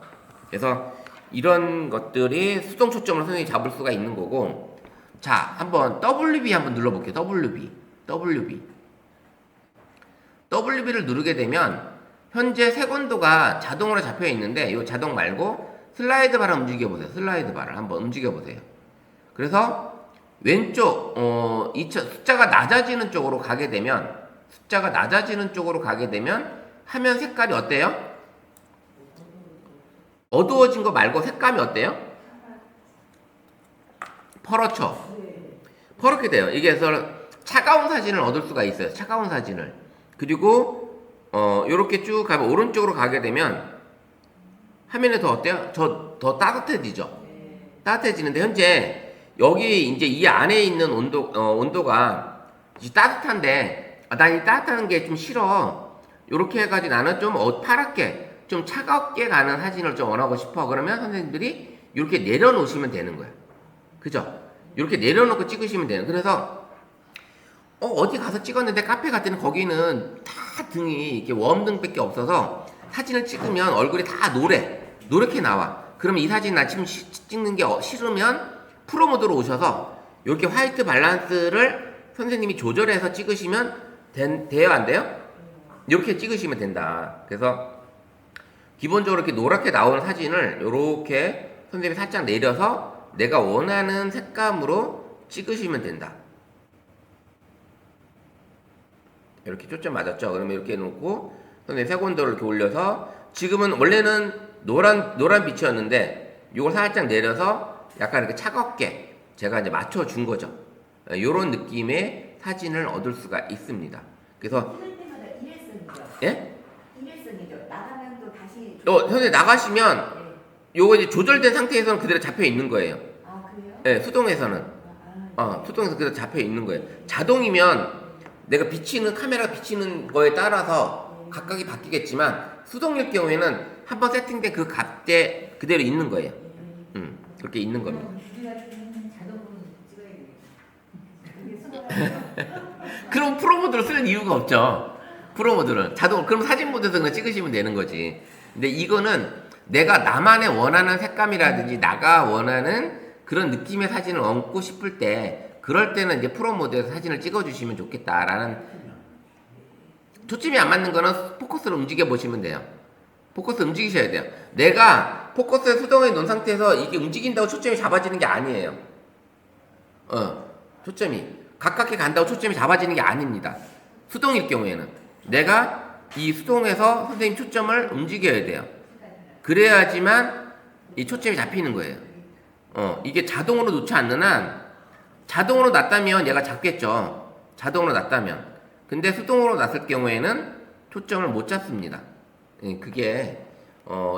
그래서 이런 것들이 수동 초점을 선생님이 잡을 수가 있는 거고. 자, 한번 WB 한번 눌러볼게요. WB를 누르게 되면 현재 세곤도가 자동으로 잡혀 있는데 이 자동 말고 슬라이드 바를 움직여보세요. 슬라이드 바를 한번 움직여보세요. 그래서 왼쪽 이 숫자가 낮아지는 쪽으로 가게 되면 화면 색깔이 어때요? 어두워진 거 말고 색감이 어때요? 퍼렇죠? 퍼렇게 돼요. 이게 그래서 차가운 사진을 얻을 수가 있어요. 차가운 사진을. 그리고 요렇게 쭉 가면 오른쪽으로 가게 되면 화면이 더 어때요? 더 따뜻해지죠? 따뜻해지는데 현재 여기 이제 이 안에 있는 온도가 따뜻한데 난 이 따뜻한 게 좀 싫어. 요렇게 해가지고 나는 좀 파랗게 좀 차갑게 가는 사진을 좀 원하고 싶어. 그러면 선생님들이 이렇게 내려놓으시면 되는 거예요. 그죠? 이렇게 내려놓고 찍으시면 돼요. 그래서 어디 가서 찍었는데 카페 갔더니 거기는 다 등이 이렇게 웜등밖에 없어서 사진을 찍으면 얼굴이 다 노랗게 나와. 그러면 이 사진 나 지금 찍는 게 싫으면 프로 모드로 오셔서 이렇게 화이트 밸런스를 선생님이 조절해서 찍으시면 돼요, 안 돼요? 이렇게 찍으시면 된다. 그래서 기본적으로 이렇게 노랗게 나오는 사진을 이렇게 선생님이 살짝 내려서 내가 원하는 색감으로 찍으시면 된다. 이렇게 초점 맞았죠? 그러면 이렇게 해놓고 선생님 색온도를 이렇게 올려서 지금은 원래는 노란 빛이었는데 이걸 살짝 내려서 약간 이렇게 차갑게 제가 이제 맞춰준 거죠. 이런 느낌의 사진을 얻을 수가 있습니다. 그래서 찍을 때마다 일회성이죠. 예? 일회성이죠. 나가면 또 다시. 선생님 나가시면 네. 요거 이제 조절된 상태에서는 그대로 잡혀 있는 거예요. 아 그래요? 예, 수동에서는 수동에서 그대로 잡혀 있는 거예요. 자동이면 내가 비치는 카메라 비치는 거에 따라서 각각이 바뀌겠지만 수동일 경우에는 한번 세팅된 그 값대 그대로 있는 거예요. 그렇게 있는 겁니다. 우리 같은 자동으로 찍어야 되겠다. 그럼 프로 모드를 쓸 이유가 없죠. 프로 모드를 자동 그럼 사진 모드에서 그냥 찍으시면 되는 거지. 근데 이거는 내가 나만의 원하는 색감이라든지 나가 원하는 그런 느낌의 사진을 얹고 싶을 때 그럴 때는 이제 프로 모드에서 사진을 찍어주시면 좋겠다라는. 초점이 안 맞는 거는 포커스를 움직여 보시면 돼요. 포커스 움직이셔야 돼요. 내가 포커스에 수동에 놓은 상태에서 이게 움직인다고 초점이 잡아지는 게 아니에요. 초점이 가깝게 간다고 초점이 잡아지는 게 아닙니다. 수동일 경우에는 내가 이 수동에서 선생님 초점을 움직여야 돼요. 그래야지만 이 초점이 잡히는 거예요. 이게 자동으로 놓지 않는 한, 자동으로 놨다면 얘가 잡겠죠. 자동으로 놨다면. 근데 수동으로 놨을 경우에는 초점을 못 잡습니다. 그게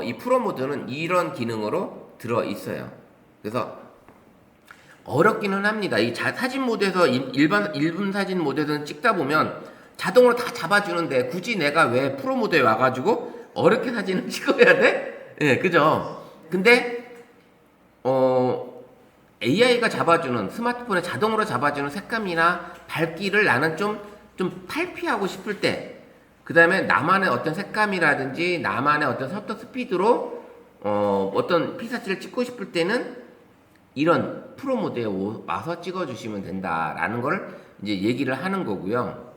이 프로 모드는 이런 기능으로 들어 있어요. 그래서 어렵기는 합니다. 이 사진 모드에서 일분 사진 모드에서는 찍다 보면 자동으로 다 잡아주는데 굳이 내가 왜 프로 모드에 와가지고 어렵게 사진을 찍어야 돼? 예, 그죠? 근데 AI가 잡아주는 스마트폰에 자동으로 잡아주는 색감이나 밝기를 나는 좀 탈피하고 싶을 때, 그 다음에 나만의 어떤 색감이라든지 나만의 어떤 셔터 스피드로 어떤 피사체를 찍고 싶을 때는 이런 프로 모드에 와서 찍어주시면 된다라는 걸 이제 얘기를 하는 거고요.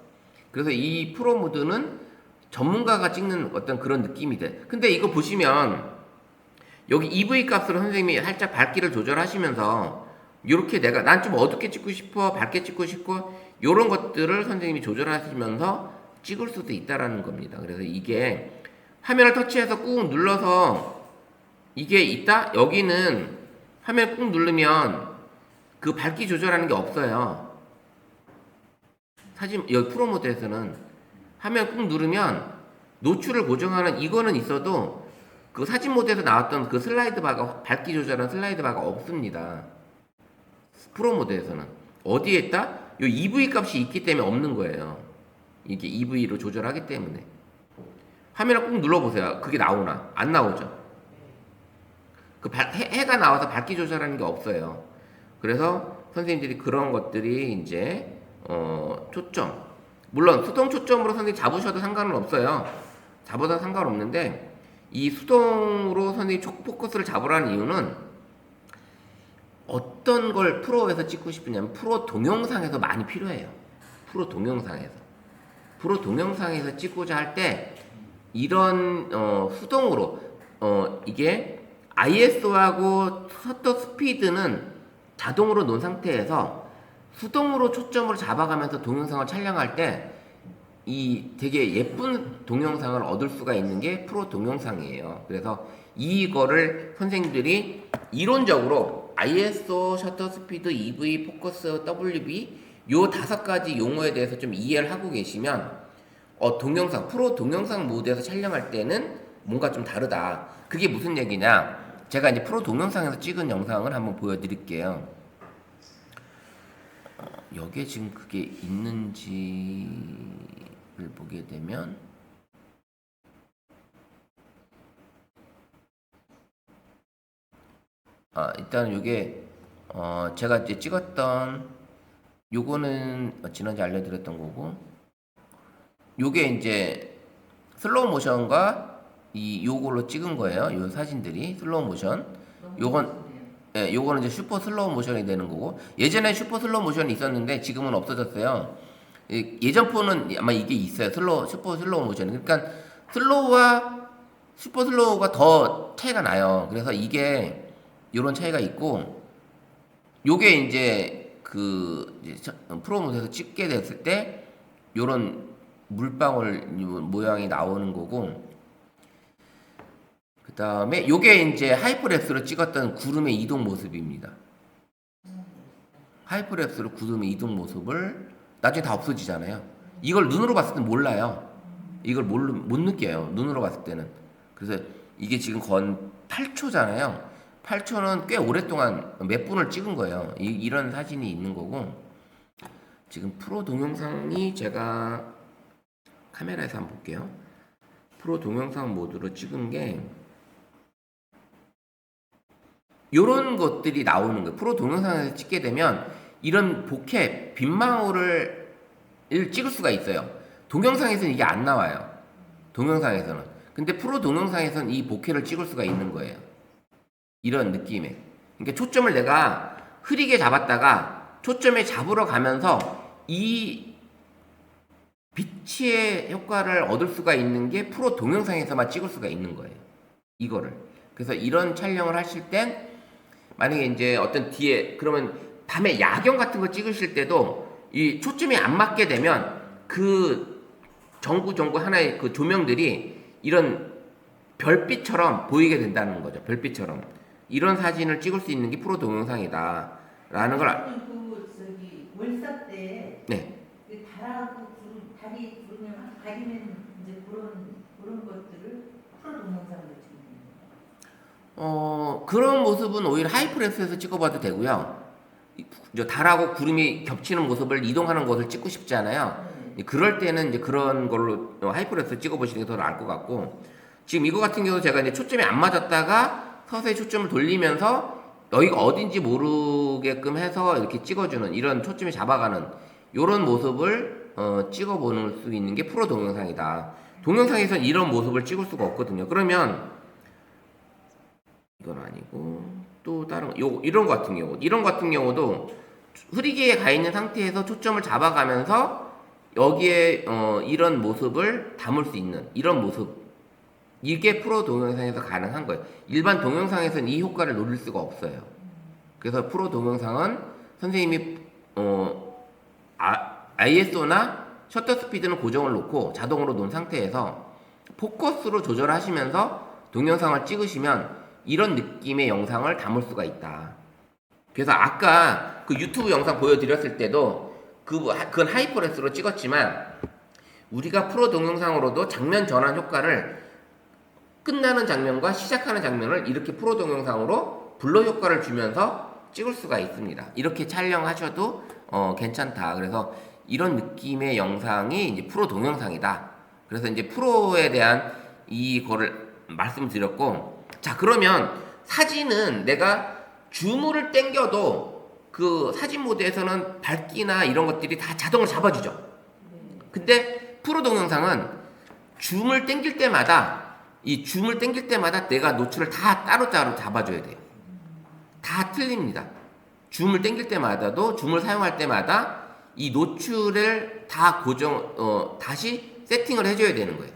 그래서 이 프로 모드는 전문가가 찍는 어떤 그런 느낌이 돼. 근데 이거 보시면 여기 EV 값으로 선생님이 살짝 밝기를 조절하시면서 이렇게 내가 난 좀 어둡게 찍고 싶어, 밝게 찍고 싶고 이런 것들을 선생님이 조절하시면서 찍을 수도 있다라는 겁니다. 그래서 이게 화면을 터치해서 꾹 눌러서 이게 있다? 여기는 화면을 꾹 누르면 그 밝기 조절하는 게 없어요. 사진 여기 프로 모드에서는 화면 꾹 누르면 노출을 고정하는 이거는 있어도 그 사진 모드에서 나왔던 그 슬라이드 바가 밝기 조절하는 슬라이드 바가 없습니다. 프로 모드에서는 어디에 있다? 요 EV 값이 있기 때문에 없는 거예요. 이게 EV로 조절하기 때문에. 화면을 꾹 눌러보세요. 그게 나오나? 안 나오죠. 해가 나와서 밝기 조절하는 게 없어요. 그래서 선생님들이 그런 것들이 이제 초점, 물론 수동 초점으로 선생님 잡으셔도 상관은 없어요. 잡아도 상관없는데 이 수동으로 선생님 초포커스를 잡으라는 이유는 어떤 걸 프로에서 찍고 싶으냐면 프로 동영상에서 많이 필요해요. 프로 동영상에서 찍고자 할 때 이런 수동으로 이게 ISO하고 셔터 스피드는 자동으로 놓은 상태에서 수동으로 초점을 잡아가면서 동영상을 촬영할 때 이 되게 예쁜 동영상을 얻을 수가 있는 게 프로 동영상이에요. 그래서 이거를 선생님들이 이론적으로 ISO, 셔터 스피드, EV, 포커스, WB 요 5가지 용어에 대해서 좀 이해를 하고 계시면 동영상, 프로 동영상 모드에서 촬영할 때는 뭔가 좀 다르다. 그게 무슨 얘기냐? 제가 이제 프로 동영상에서 찍은 영상을 한번 보여드릴게요. 여기에 지금 그게 있는지를 보게 되면 일단 요게 제가 이제 찍었던 요거는 지난주에 알려드렸던 거고, 요게 이제 슬로우 모션과 요걸로 찍은 거예요. 요 사진들이 슬로우 모션. 요거는 이제 슈퍼 슬로우 모션이 되는 거고, 예전에 슈퍼 슬로우 모션이 있었는데 지금은 없어졌어요. 예전 폰은 아마 이게 있어요. 슈퍼 슬로우 모션. 그러니까 슬로우와 슈퍼 슬로우가 더 차이가 나요. 그래서 이게 요런 차이가 있고, 요게 이제 프로 모드에서 찍게 됐을 때 요런 물방울 모양이 나오는 거고, 그 다음에 요게 이제 하이퍼랩스로 찍었던 구름의 이동 모습입니다. 하이퍼랩스로 구름의 이동 모습을 나중에 다 없어지잖아요. 이걸 눈으로 봤을 땐 몰라요. 이걸 못 느껴요. 눈으로 봤을 때는. 그래서 이게 지금 건 8초잖아요. 8초는 꽤 오랫동안 몇 분을 찍은 거예요. 이런 사진이 있는 거고. 지금 프로 동영상이 제가 카메라에서 한번 볼게요. 프로 동영상 모드로 찍은 게 요런 것들이 나오는 거예요. 프로 동영상에서 찍게 되면 이런 보캡, 빈망울을 찍을 수가 있어요. 동영상에서는 이게 안 나와요. 동영상에서는. 근데 프로 동영상에서는 이 보케를 찍을 수가 있는 거예요. 이런 느낌에. 그러니까 초점을 내가 흐리게 잡았다가 초점에 잡으러 가면서 이 빛의 효과를 얻을 수가 있는 게 프로 동영상에서만 찍을 수가 있는 거예요. 이거를. 그래서 이런 촬영을 하실 땐 만약에 이제 어떤 뒤에 그러면 밤에 야경 같은 거 찍으실 때도 이 초점이 안 맞게 되면 그 전구 하나의 그 조명들이 이런 별빛처럼 보이게 된다는 거죠. 별빛처럼. 이런 사진을 찍을 수 있는 게 프로 동영상이다. 라는 걸 그 저기 월사 때 네. 그 달이 구르면 가리면 이제 그런 것들을 프로 동영상으로 찍는 그런 모습은 오히려 하이프레스에서 찍어봐도 되고요. 달하고 구름이 겹치는 모습을 이동하는 것을 찍고 싶지 않아요. 그럴 때는 이제 그런 걸로 하이프레스 찍어보시는 게 더 나을 것 같고, 지금 이거 같은 경우 제가 이제 초점이 안 맞았다가 서서히 초점을 돌리면서 여기가 어딘지 모르게끔 해서 이렇게 찍어주는 이런 초점이 잡아가는 이런 모습을 찍어보는 수 있는 게 프로 동영상이다. 동영상에서는 이런 모습을 찍을 수가 없거든요. 그러면 이건 아니고 또 다른 이런 거 같은 경우도 흐리게 가 있는 상태에서 초점을 잡아가면서 여기에 이런 모습을 담을 수 있는 이런 모습, 이게 프로 동영상에서 가능한 거예요. 일반 동영상에서는 이 효과를 노릴 수가 없어요. 그래서 프로 동영상은 선생님이 ISO나 셔터 스피드는 고정을 놓고 자동으로 놓은 상태에서 포커스로 조절하시면서 동영상을 찍으시면 이런 느낌의 영상을 담을 수가 있다. 그래서 아까 그 유튜브 영상 보여드렸을 때도 그건 하이퍼레스로 찍었지만 우리가 프로 동영상으로도 장면 전환 효과를 끝나는 장면과 시작하는 장면을 이렇게 프로 동영상으로 블러 효과를 주면서 찍을 수가 있습니다. 이렇게 촬영하셔도 괜찮다. 그래서 이런 느낌의 영상이 이제 프로 동영상이다. 그래서 이제 프로에 대한 이거를 말씀드렸고, 자 그러면 사진은 내가 줌을 당겨도 그 사진 모드에서는 밝기나 이런 것들이 다 자동으로 잡아주죠. 근데 프로 동영상은 줌을 당길 때마다 내가 노출을 다 따로따로 잡아줘야 돼요. 다 틀립니다. 줌을 당길 때마다도 줌을 사용할 때마다 이 노출을 다 다시 세팅을 해줘야 되는 거예요.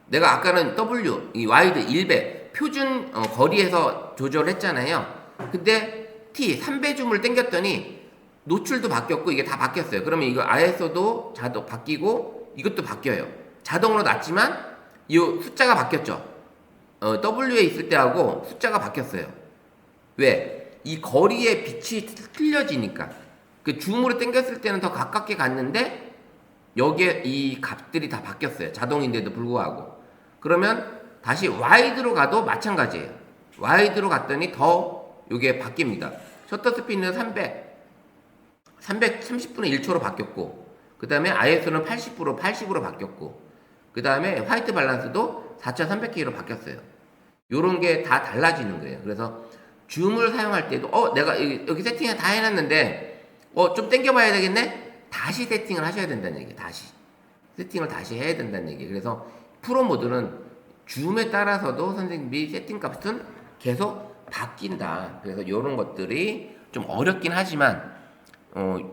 내가 아까는 W, 이 와이드 1배 표준 거리에서 조절했잖아요. 근데 T 3배 줌을 당겼더니 노출도 바뀌었고 이게 다 바뀌었어요. 그러면 이거 ISO도 자동 바뀌고 이것도 바뀌어요. 자동으로 놨지만 이 숫자가 바뀌었죠. W에 있을 때하고 숫자가 바뀌었어요. 왜? 이 거리의 빛이 틀려지니까. 그 줌으로 당겼을 때는 더 가깝게 갔는데 여기에 이 값들이 다 바뀌었어요. 자동인데도 불구하고. 그러면 다시 와이드로 가도 마찬가지예요. 와이드로 갔더니 더 이게 바뀝니다. 셔터 스피드는 330분의 1초로 바뀌었고, 그 다음에 ISO는 80으로 바뀌었고, 그 다음에 화이트 밸런스도 4300K로 바뀌었어요. 요런 게 다 달라지는 거예요. 그래서 줌을 사용할 때도 내가 여기 세팅을 다 해놨는데 좀 당겨봐야 되겠네? 다시 세팅을 하셔야 된다는 얘기예요. 세팅을 다시 해야 된다는 얘기예요. 그래서 프로 모드는 줌에 따라서도 선생님이 세팅 값은 계속 바뀐다. 그래서 이런 것들이 좀 어렵긴 하지만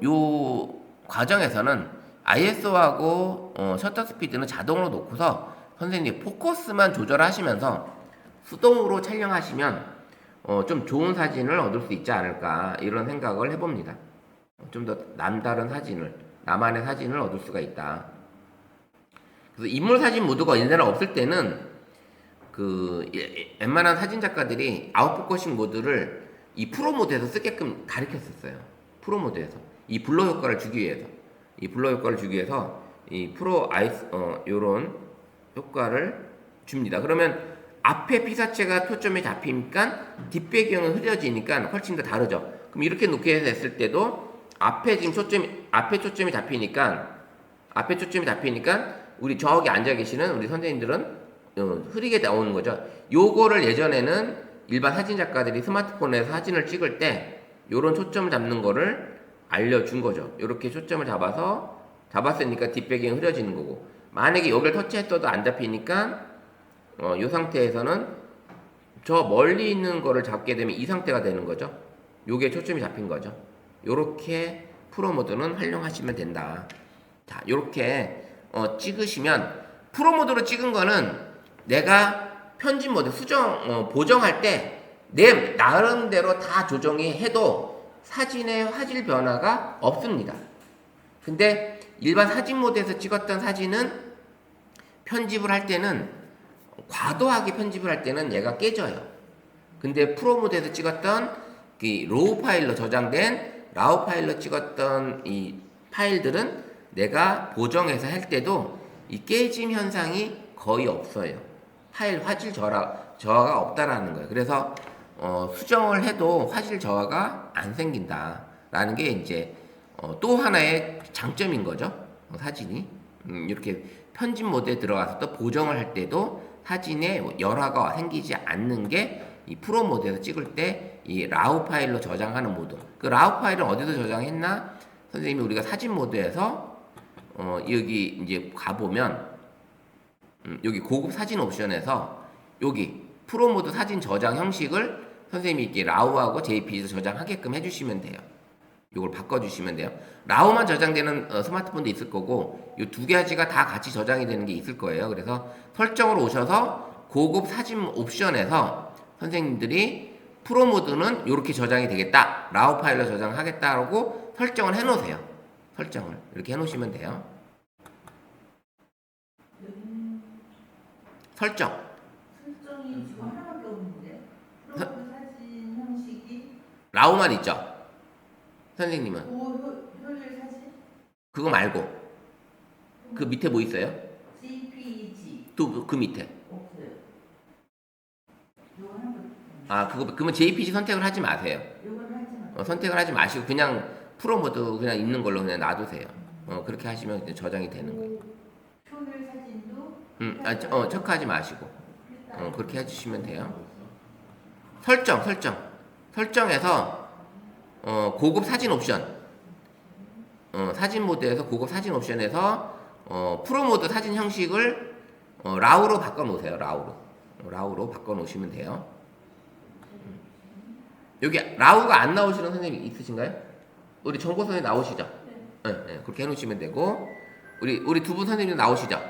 요 과정에서는 ISO하고 셔터 스피드는 자동으로 놓고서 선생님이 포커스만 조절하시면서 수동으로 촬영하시면 좀 좋은 사진을 얻을 수 있지 않을까 이런 생각을 해봅니다. 좀 더 남다른 사진을, 나만의 사진을 얻을 수가 있다. 그래서 인물 사진 모드가 옛날에 없을 때는 웬만한 사진 작가들이 아웃포커싱 모드를 이 프로 모드에서 쓰게끔 가르쳤었어요. 프로 모드에서 이 블러 효과를 주기 위해서. 이 블러 효과를 주기 위해서 이 프로 아이스 요런 효과를 줍니다. 그러면 앞에 피사체가 초점이 잡히니까 뒷배경은 흐려지니까 훨씬 더 다르죠. 그럼 이렇게 놓게 됐을 때도 앞에 초점이 잡히니까 우리 저기 앉아 계시는 우리 선생님들은 흐리게 나오는 거죠. 요거를 예전에는 일반 사진 작가들이 스마트폰에서 사진을 찍을 때 요런 초점을 잡는 거를 알려준 거죠. 요렇게 초점을 잡았으니까 뒷배경이 흐려지는 거고, 만약에 여기를 터치했어도 안 잡히니까 요 상태에서는 저 멀리 있는 거를 잡게 되면 이 상태가 되는 거죠. 요게 초점이 잡힌 거죠. 요렇게 프로 모드는 활용하시면 된다. 자, 요렇게 찍으시면, 프로 모드로 찍은 거는 내가 편집 모드 보정할 때 내 나름대로 다 조정이 해도 사진의 화질 변화가 없습니다. 근데 일반 사진 모드에서 찍었던 사진은 편집을 할 때는, 과도하게 편집을 할 때는 얘가 깨져요. 근데 프로 모드에서 찍었던 그 로우 파일로 저장된 라우 파일로 찍었던 이 파일들은 내가 보정해서 할 때도 이 깨짐 현상이 거의 없어요. 파일 화질 저하가 없다라는 거예요. 그래서 수정을 해도 화질 저하가 안 생긴다라는 게 이제 또 하나의 장점인 거죠. 사진이 이렇게 편집 모드에 들어가서 또 보정을 할 때도 사진에 열화가 생기지 않는 게 이 프로 모드에서 찍을 때 이 라우 파일로 저장하는 모드. 그 라우 파일은 어디서 저장했나? 선생님이 우리가 사진 모드에서 여기 이제 가보면 여기 고급 사진 옵션에서 여기 프로 모드 사진 저장 형식을 선생님이 이렇게 라우하고 JPEG에서 저장하게끔 해주시면 돼요. 이걸 바꿔주시면 돼요. 라우만 저장되는 스마트폰도 있을 거고 이 두 가지가 다 같이 저장이 되는 게 있을 거예요. 그래서 설정으로 오셔서 고급 사진 옵션에서 선생님들이 프로 모드는 이렇게 저장이 되겠다, 라우 파일로 저장하겠다라고 설정을 해놓으세요. 설정을 이렇게 해놓으시면 돼요. 설정이 지금 하나밖에 없는데. 프로그램 사진 형식이 라우만 있죠. 선생님은 효율 사진? 그거 말고 그 밑에 뭐 있어요? JPEG 또 그 밑에. 없어요. 요거 하나 그러면 JPG 선택을 하지 마세요. 요걸 하지 마. 선택을 하지 마시고 그냥 프로 모드 그냥 있는 걸로 그냥 놔두세요. 그렇게 하시면 이제 저장이 되는 거예요. 효율 사진도 체크하지 마시고 그렇게 해주시면 돼요. 설정에서 고급 사진 옵션, 사진 모드에서 고급 사진 옵션에서 프로 모드 사진 형식을 라우로 바꿔놓으세요. 라우로 바꿔놓으시면 돼요. 여기 라우가 안 나오시는 선생님 있으신가요? 우리 정보 선생님 나오시죠? 네, 그렇게 해놓으시면 되고 우리 두 분 선생님 나오시죠?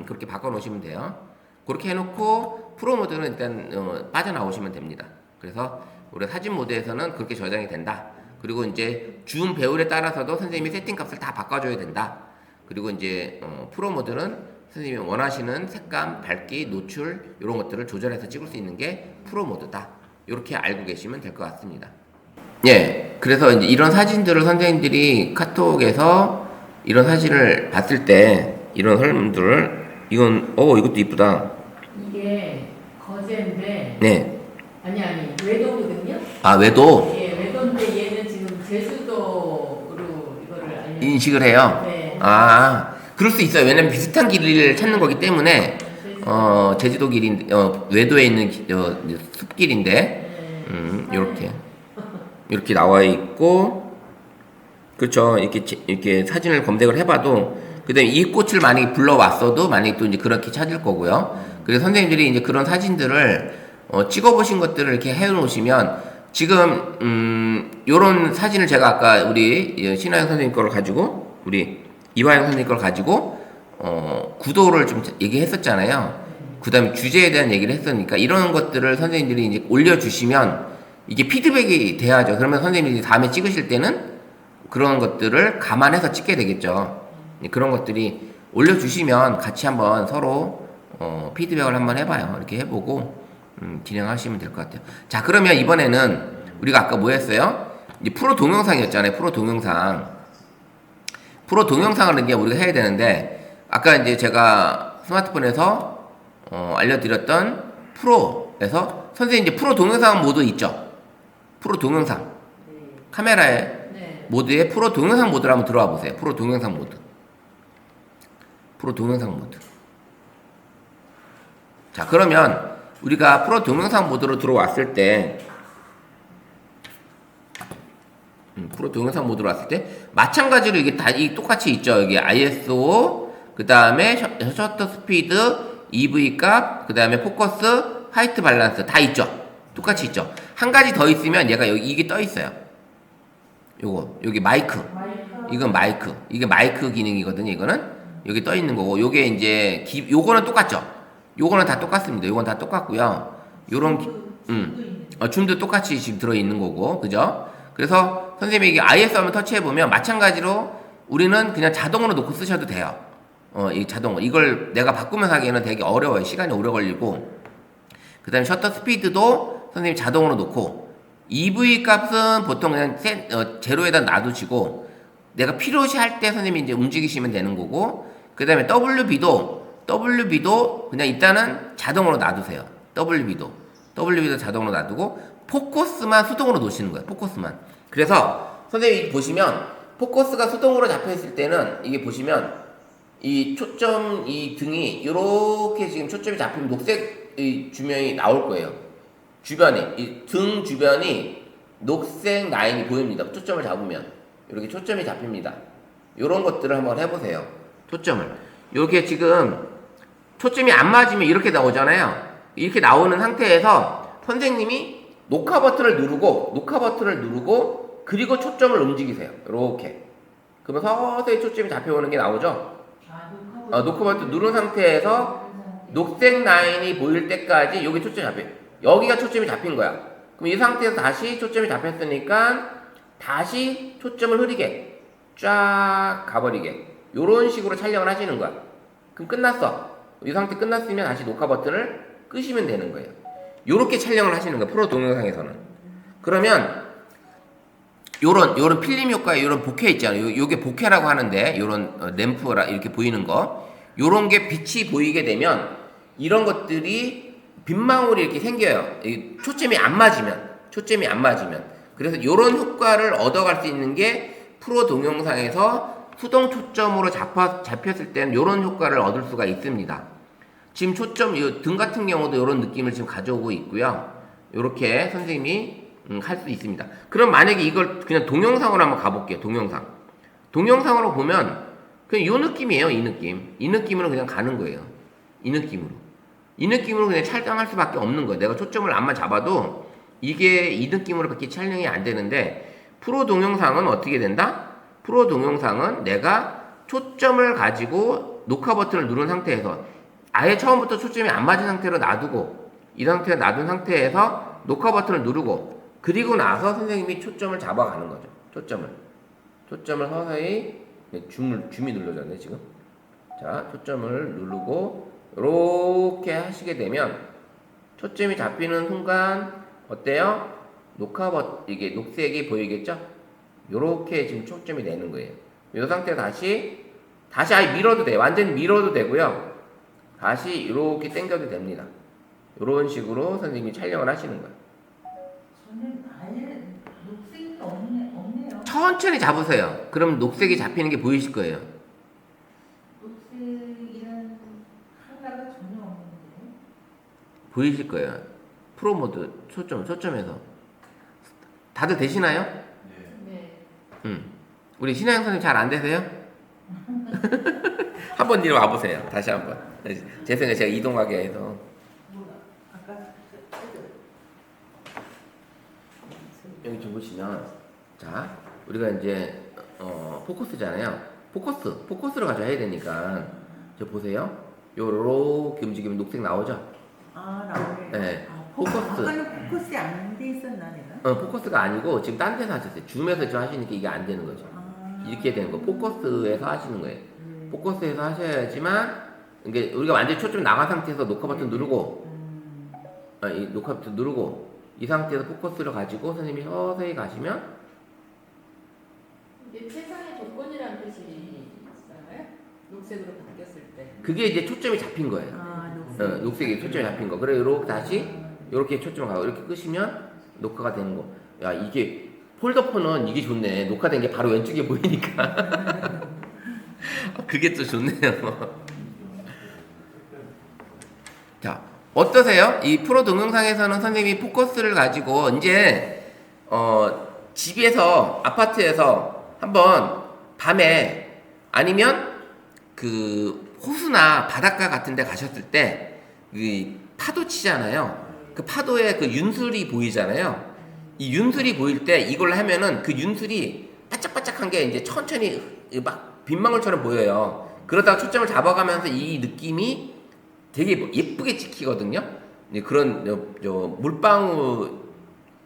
그렇게 바꿔놓으시면 돼요. 그렇게 해놓고 프로 모드는 일단 빠져나오시면 됩니다. 그래서 우리 사진 모드에서는 그렇게 저장이 된다. 그리고 이제 줌 배율에 따라서도 선생님이 세팅 값을 다 바꿔줘야 된다. 그리고 이제 프로 모드는 선생님이 원하시는 색감, 밝기, 노출 이런 것들을 조절해서 찍을 수 있는 게 프로 모드다. 이렇게 알고 계시면 될 것 같습니다. 예, 그래서 이제 이런 사진들을 선생님들이 카톡에서 이런 사진을 봤을 때 이런 설문들을 이것도 이쁘다. 이게 거제인데. 네. 아니 외도거든요. 외도. 예, 외도인데 얘는 지금 제주도로 이거를 인식을 해요. 네. 그럴 수 있어요. 왜냐면 비슷한 길을 찾는 거기 때문에 제주도 길인 외도에 있는 숲길인데 이렇게 나와 있고, 그렇죠. 이렇게 사진을 검색을 해봐도 그다음에 이 꽃을 만약에 불러왔어도 만약에 또 이제 그렇게 찾을 거고요. 그래서 선생님들이 이제 그런 사진들을 찍어보신 것들을 이렇게 해놓으시면 지금 요런 사진을 제가 아까 우리 신하영 선생님 거를 가지고 우리 이화영 선생님 걸 가지고 구도를 좀 얘기했었잖아요. 그 다음에 주제에 대한 얘기를 했으니까 이런 것들을 선생님들이 이제 올려주시면 이게 피드백이 돼야죠. 그러면 선생님이 다음에 찍으실 때는 그런 것들을 감안해서 찍게 되겠죠. 그런 것들이 올려주시면 같이 한번 서로 피드백을 한번 해봐요. 이렇게 해보고 진행하시면 될 것 같아요. 자, 그러면 이번에는 우리가 아까 뭐 했어요? 이제 프로 동영상이었잖아요. 프로 프로 동영상을 이제 우리가 해야 되는데 아까 이제 제가 스마트폰에서 알려드렸던 프로에서 선생님 이제 프로 동영상 모드 있죠? 프로 동영상 카메라에 네. 모드에 프로 동영상 모드를 한번 들어와 보세요. 프로 동영상 모드. 프로 동영상 모드. 자, 그러면 우리가 프로 동영상 모드로 들어왔을 때 프로 동영상 모드로 왔을 때 마찬가지로 이게 다 똑같이 있죠. 여기 ISO, 그 다음에 셔터 스피드, EV 값, 그 다음에 포커스, 화이트 밸런스 다 있죠. 똑같이 있죠. 한 가지 더 있으면 얘가 여기 이게 떠 있어요. 요거 여기 마이크. 이건 마이크. 이게 마이크 기능이거든요. 이거는 여기 떠 있는 거고 요게 이제 요거는 똑같죠. 요거는 다 똑같습니다. 요건 다 똑같고요. 요런 줌도 똑같이 지금 들어 있는 거고, 그죠? 그래서 선생님이 이게 IS 한번 터치해 보면 마찬가지로 우리는 그냥 자동으로 놓고 쓰셔도 돼요. 이 자동으로 이걸 내가 바꾸면서 하기에는 되게 어려워요. 시간이 오래 걸리고. 그다음에 셔터 스피드도 선생님이 자동으로 놓고 EV 값은 보통 그냥 제로에다 놔두시고 내가 필요시 할 때 선생님이 이제 움직이시면 되는 거고. 그다음에 WB도 그냥 일단은 자동으로 놔두세요. WB도 자동으로 놔두고 포커스만 수동으로 놓으시는 거예요. 포커스만. 그래서 선생님이 보시면 포커스가 수동으로 잡혀 있을 때는 이게 보시면 이 초점 이 등이 이렇게 지금 초점이 잡히면 녹색 이 주면이 나올 거예요. 주변에 이 등 주변이 녹색 라인이 보입니다. 초점을 잡으면 이렇게 초점이 잡힙니다. 이런 것들을 한번 해보세요. 초점을 이렇게 지금 초점이 안 맞으면 이렇게 나오잖아요. 이렇게 나오는 상태에서 선생님이 녹화 버튼을 누르고 그리고 초점을 움직이세요. 이렇게. 그러면 서서히 초점이 잡혀오는 게 나오죠. 녹화 버튼 누른 상태에서 녹색 라인이 보일 때까지 여기 초점이 잡혀요. 여기가 초점이 잡힌 거야. 그럼 이 상태에서 다시 초점이 잡혔으니까 다시 초점을 흐리게 쫙 가버리게 요런 식으로 촬영을 하시는 거야. 그럼 끝났어. 이 상태 끝났으면 다시 녹화 버튼을 끄시면 되는 거예요. 요렇게 촬영을 하시는 거예요. 프로 동영상에서는. 그러면 요런 필름 효과, 요런 보케 있잖아요. 요게 보케라고 하는데 요런 램프라 이렇게 보이는 거. 요런 게 빛이 보이게 되면 이런 것들이 빗망울이 이렇게 생겨요. 초점이 안 맞으면. 그래서 요런 효과를 얻어갈 수 있는 게 프로 동영상에서 수동 초점으로 잡혔을 때는 요런 효과를 얻을 수가 있습니다. 지금 초점, 등 같은 경우도 요런 느낌을 지금 가져오고 있고요. 요렇게 선생님이 할 수 있습니다. 그럼 만약에 이걸 그냥 동영상으로 한번 가볼게요. 동영상으로 보면 그냥 요 느낌이에요. 이 느낌으로 그냥 가는 거예요. 이 느낌으로 그냥 촬영할 수밖에 없는 거예요. 내가 초점을 안만 잡아도 이게 이 느낌으로밖에 촬영이 안 되는데 프로 동영상은 어떻게 된다? 프로 동영상은 내가 초점을 가지고 녹화 버튼을 누른 상태에서 아예 처음부터 초점이 안 맞은 상태로 놔두고 이 상태에 놔둔 상태에서 녹화 버튼을 누르고 그리고 나서 선생님이 초점을 잡아가는 거죠. 초점을 서서히 줌이 눌러졌네 지금. 자, 초점을 누르고 이렇게 하시게 되면 초점이 잡히는 순간 어때요? 이게 녹색이 보이겠죠? 요렇게 지금 초점이 되는 거예요. 이 상태 다시 아예 밀어도 돼요. 완전히 밀어도 되고요. 다시 이렇게 당겨도 됩니다. 이런 식으로 선생님이 촬영을 하시는 거예요. 저는 아예 녹색이 없네요. 천천히 잡으세요. 그럼 녹색이 잡히는 게 보이실 거예요. 녹색이란 하나가 전혀 없는데. 보이실 거예요. 프로 모드 초점에서. 다들 되시나요? 네. 우리 신하영 선생님 잘 안 되세요? 한번 이리 와보세요. 다시 한번. 죄송해요. 제가 이동하게 해서. 아까 여기 좀 보시면, 자, 우리가 이제, 포커스잖아요. 포커스로 가져야 되니까. 저 보세요. 요렇게 움직이면 녹색 나오죠? 나오네. 네. 포커스. 포커스. 아까는 포커스이 안 돼 있었나 내가? 포커스가 아니고, 지금 딴 데서 하셨어요. 줌에서 지금 하시니까 이게 안 되는 거죠. 이렇게 되는 거. 포커스에서 하시는 거예요. 포커스에서 하셔야지만, 이게 우리가 완전히 초점 나간 상태에서 녹화 버튼 누르고, 이 녹화 버튼 누르고, 이 상태에서 포커스를 가지고 선생님이 서서히 가시면, 이게 최상의 조건이라는 뜻이 녹색으로 바뀌었을 때. 그게 이제 초점이 잡힌 거예요. 아, 녹색이 초점이 잡힌 거. 그래 이렇게 다시 이렇게 초점을 가고 이렇게 끄시면 녹화가 되는 거. 야 이게 폴더폰은 이게 좋네. 녹화된 게 바로 왼쪽에 보이니까. 그게 또 좋네요. 자 어떠세요? 이 프로 동영상에서는 선생님이 포커스를 가지고 이제 집에서 아파트에서 한번 밤에 아니면 그 호수나 바닷가 같은 데 가셨을 때 이 파도 치잖아요. 그 파도에 그 윤술이 보이잖아요. 이 윤술이 보일 때 이걸 하면은 그 윤술이 바짝바짝한 게 이제 천천히 막 빗방울처럼 보여요. 그러다가 초점을 잡아가면서 이 느낌이 되게 예쁘게 찍히거든요. 그런 물방울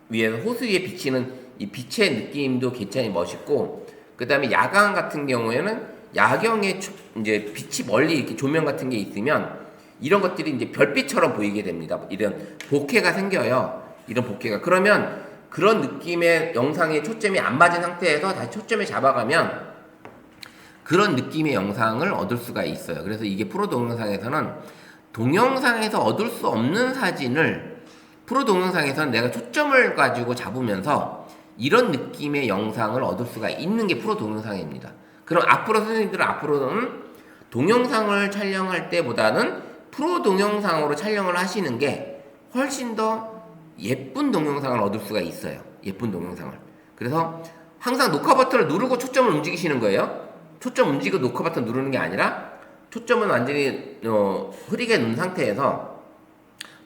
위에서 호수 위에 비치는 이 빛의 느낌도 굉장히 멋있고, 그 다음에 야광 같은 경우에는 야경에 이제 빛이 멀리 이렇게 조명 같은 게 있으면 이런 것들이 이제 별빛처럼 보이게 됩니다. 이런 bokeh가 생겨요. 이런 bokeh가. 그러면 그런 느낌의 영상에 초점이 안 맞은 상태에서 다시 초점을 잡아가면 그런 느낌의 영상을 얻을 수가 있어요. 그래서 이게 프로 동영상에서는 동영상에서 얻을 수 없는 사진을 프로 동영상에서는 내가 초점을 가지고 잡으면서 이런 느낌의 영상을 얻을 수가 있는 게 프로 동영상입니다. 그럼 앞으로 선생님들은 앞으로는 동영상을 촬영할 때보다는 프로 동영상으로 촬영을 하시는 게 훨씬 더 예쁜 동영상을 얻을 수가 있어요. 예쁜 동영상을. 그래서 항상 녹화 버튼을 누르고 초점을 움직이시는 거예요. 초점 움직이고 녹화 버튼 누르는 게 아니라 초점은 완전히 흐리게 놓은 상태에서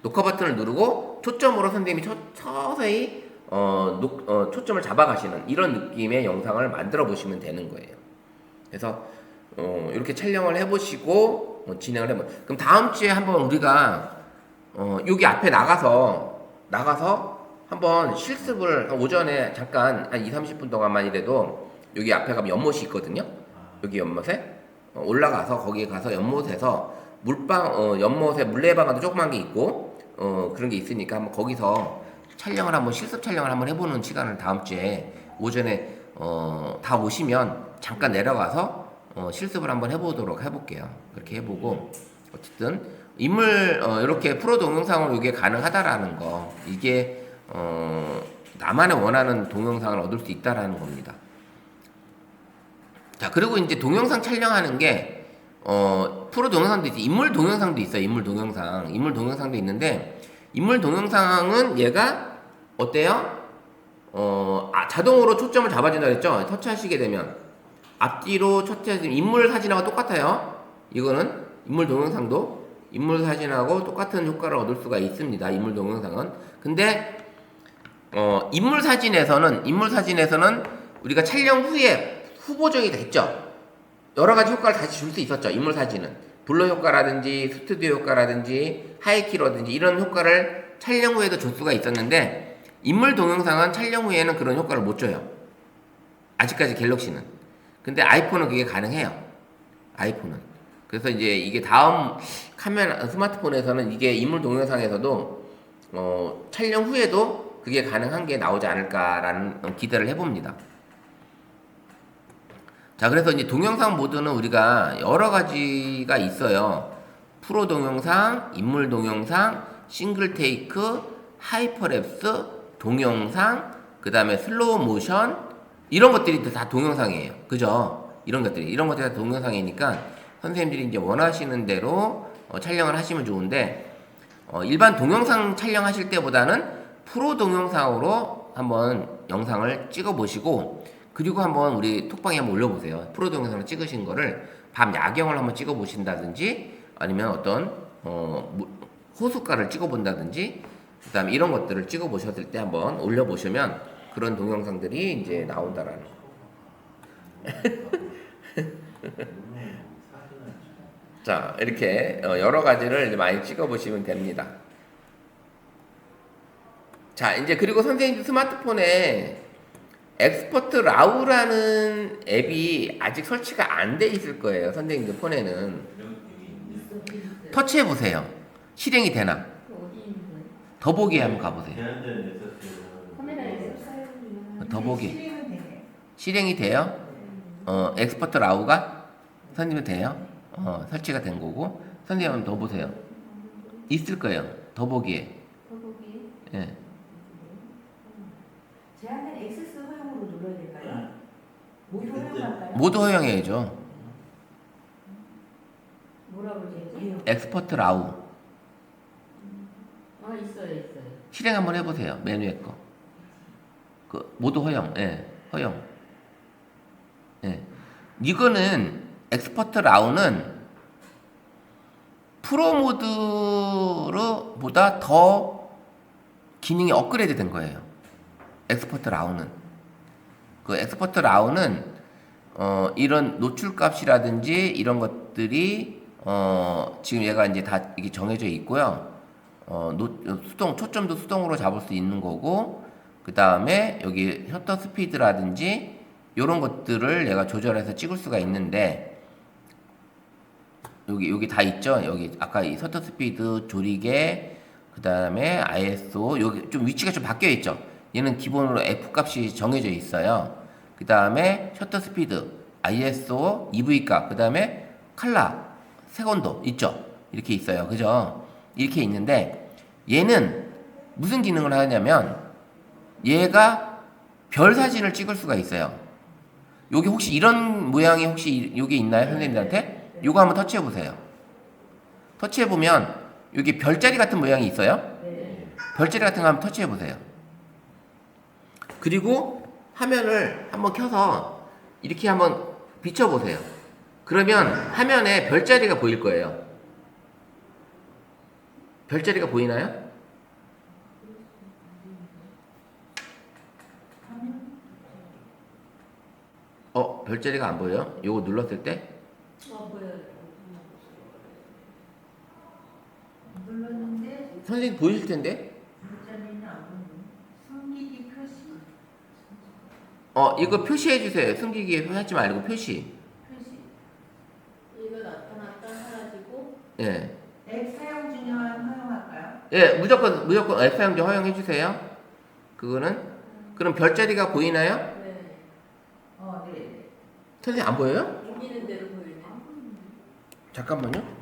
녹화 버튼을 누르고 초점으로 선생님이 서서히 초점을 잡아가시는 이런 느낌의 영상을 만들어 보시면 되는 거예요. 그래서 이렇게 촬영을 해보시고 진행을 해보. 그럼 다음 주에 한번 우리가 여기 앞에 나가서 한번 실습을 오전에 잠깐 한 2-30분 동안만이라도 여기 앞에 가면 연못이 있거든요. 여기 연못에 올라가서 거기에 가서 연못에서 연못에 물레방아도 조그만 게 있고 그런 게 있으니까 한번 거기서 실습 촬영을 한번 해보는 시간을 다음 주에 오전에 다 오시면 잠깐 내려가서 실습을 한번 해볼게요. 그렇게 해보고 어쨌든 이렇게 프로 동영상으로 이게 가능하다라는 거, 이게 나만의 원하는 동영상을 얻을 수 있다라는 겁니다. 자, 그리고 이제 동영상 촬영하는 게 프로 동영상도 있지, 인물 동영상도 있어요. 인물 동영상도 있는데 인물 동영상은 얘가 어때요? 자동으로 초점을 잡아준다 그랬죠? 터치하시게 되면 앞뒤로 터치하시면 인물 사진하고 똑같아요. 이거는 인물 동영상도 인물 사진하고 똑같은 효과를 얻을 수가 있습니다. 인물 동영상은. 근데 인물 사진에서는 우리가 촬영 후에 후보정이 됐죠. 여러 가지 효과를 다시 줄 수 있었죠. 인물 사진은 블러 효과라든지 스튜디오 효과라든지 하이키라든지 이런 효과를 촬영 후에도 줄 수가 있었는데 인물 동영상은 촬영 후에는 그런 효과를 못 줘요. 아직까지 갤럭시는. 근데 아이폰은 그게 가능해요. 아이폰은. 그래서 이제 이게 다음 카메라 스마트폰에서는 이게 인물 동영상에서도 촬영 후에도 그게 가능한 게 나오지 않을까라는 기대를 해봅니다. 자, 그래서 이제 동영상 모드는 우리가 여러 가지가 있어요. 프로 동영상, 인물 동영상, 싱글 테이크, 하이퍼랩스, 동영상, 그 다음에 슬로우 모션, 이런 것들이 다 동영상이에요. 그죠? 이런 것들이 다 동영상이니까 선생님들이 이제 원하시는 대로 촬영을 하시면 좋은데, 일반 동영상 촬영하실 때보다는 프로 동영상으로 한번 영상을 찍어 보시고, 그리고 한번 우리 톡방에 한번 올려보세요. 프로 동영상을 찍으신 거를 밤 야경을 한번 찍어 보신다든지, 아니면 어떤 호숫가를 찍어 본다든지, 그 다음에 이런 것들을 찍어 보셨을 때 한번 올려보시면 그런 동영상들이 이제 나온다라는 거. 자, 이렇게 여러 가지를 많이 찍어 보시면 됩니다. 자, 이제 그리고 선생님들 스마트폰에 엑스퍼트 라우라는 앱이 아직 설치가 안 돼 있을 거예요. 선생님들 폰에는. 터치해 보세요. 실행이 되나? 어디 있는 거예요? 더보기에 한번 가보세요. 카메라에 더보기. 실행은 되네. 실행이 돼요? 엑스퍼트 라우가? 선생님은 돼요? 설치가 된 거고 선생님 한번 더 보세요. 있을 거예요. 더보기에. 더보기. 예. 제한된 액세스 허용으로 눌러야 될까요? 모두 허용할까요? 모두 허용해야죠. 뭐라고 그러지? 엑스퍼트 라우. 아 있어요. 실행 한번 해보세요. 메뉴에 거. 그 모두 허용. 예. 허용. 예. 이거는 엑스퍼트 라우는 프로 모드로 보다 더 기능이 업그레이드 된 거예요. 엑스퍼트 라우는. 그 엑스퍼트 라우는 이런 노출값이라든지 이런 것들이 지금 얘가 이제 다 이게 정해져 있고요. 수동 초점도 수동으로 잡을 수 있는 거고, 그 다음에 여기 셔터 스피드라든지 이런 것들을 얘가 조절해서 찍을 수가 있는데, 여기 다 있죠. 여기 아까 이 셔터 스피드 조리개, 그 다음에 ISO 여기 좀 위치가 좀 바뀌어 있죠. 얘는 기본으로 F 값이 정해져 있어요. 그 다음에 셔터 스피드, ISO, EV 값, 그 다음에 칼라, 색온도 있죠. 이렇게 있어요. 그죠? 이렇게 있는데 얘는 무슨 기능을 하냐면 얘가 별 사진을 찍을 수가 있어요. 여기 혹시 이런 모양이 혹시 여기 있나요? 선생님들한테? 요거 한번 터치해 보세요. 터치해 보면 여기 별자리 같은 모양이 있어요. 네. 별자리 같은 거 한번 터치해 보세요. 그리고 화면을 한번 켜서 이렇게 한번 비춰 보세요. 그러면 화면에 별자리가 보일 거예요. 별자리가 보이나요? 별자리가 안 보여요? 요거 눌렀을 때? 보여요. 눌렀는데 선생님 보이실 텐데? 문자는 안 보이네. 숨기기 표시. 이거 표시해 주세요. 숨기기에 하지 말고 표시. 표시. 이거 나타났다 사라지고 예. 앱 사용 중요한 허용할까요? 예, 무조건 앱 사용자 허용해 주세요. 그거는 그럼 별자리가 보이나요? 네. 네. 선생님 안 보여요? 보이는 대로 보이네. 잠깐만요.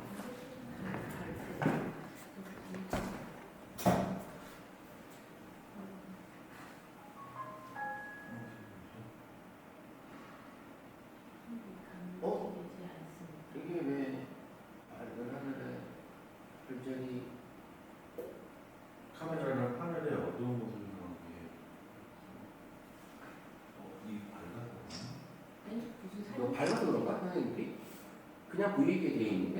이게 왜 하늘에 별자리 카메라랑 하늘에 어두운 모습을 나오게. 이 밝아서. 너 밝아서 그런가? 선생님들이? 그냥 보이게 돼 있는데?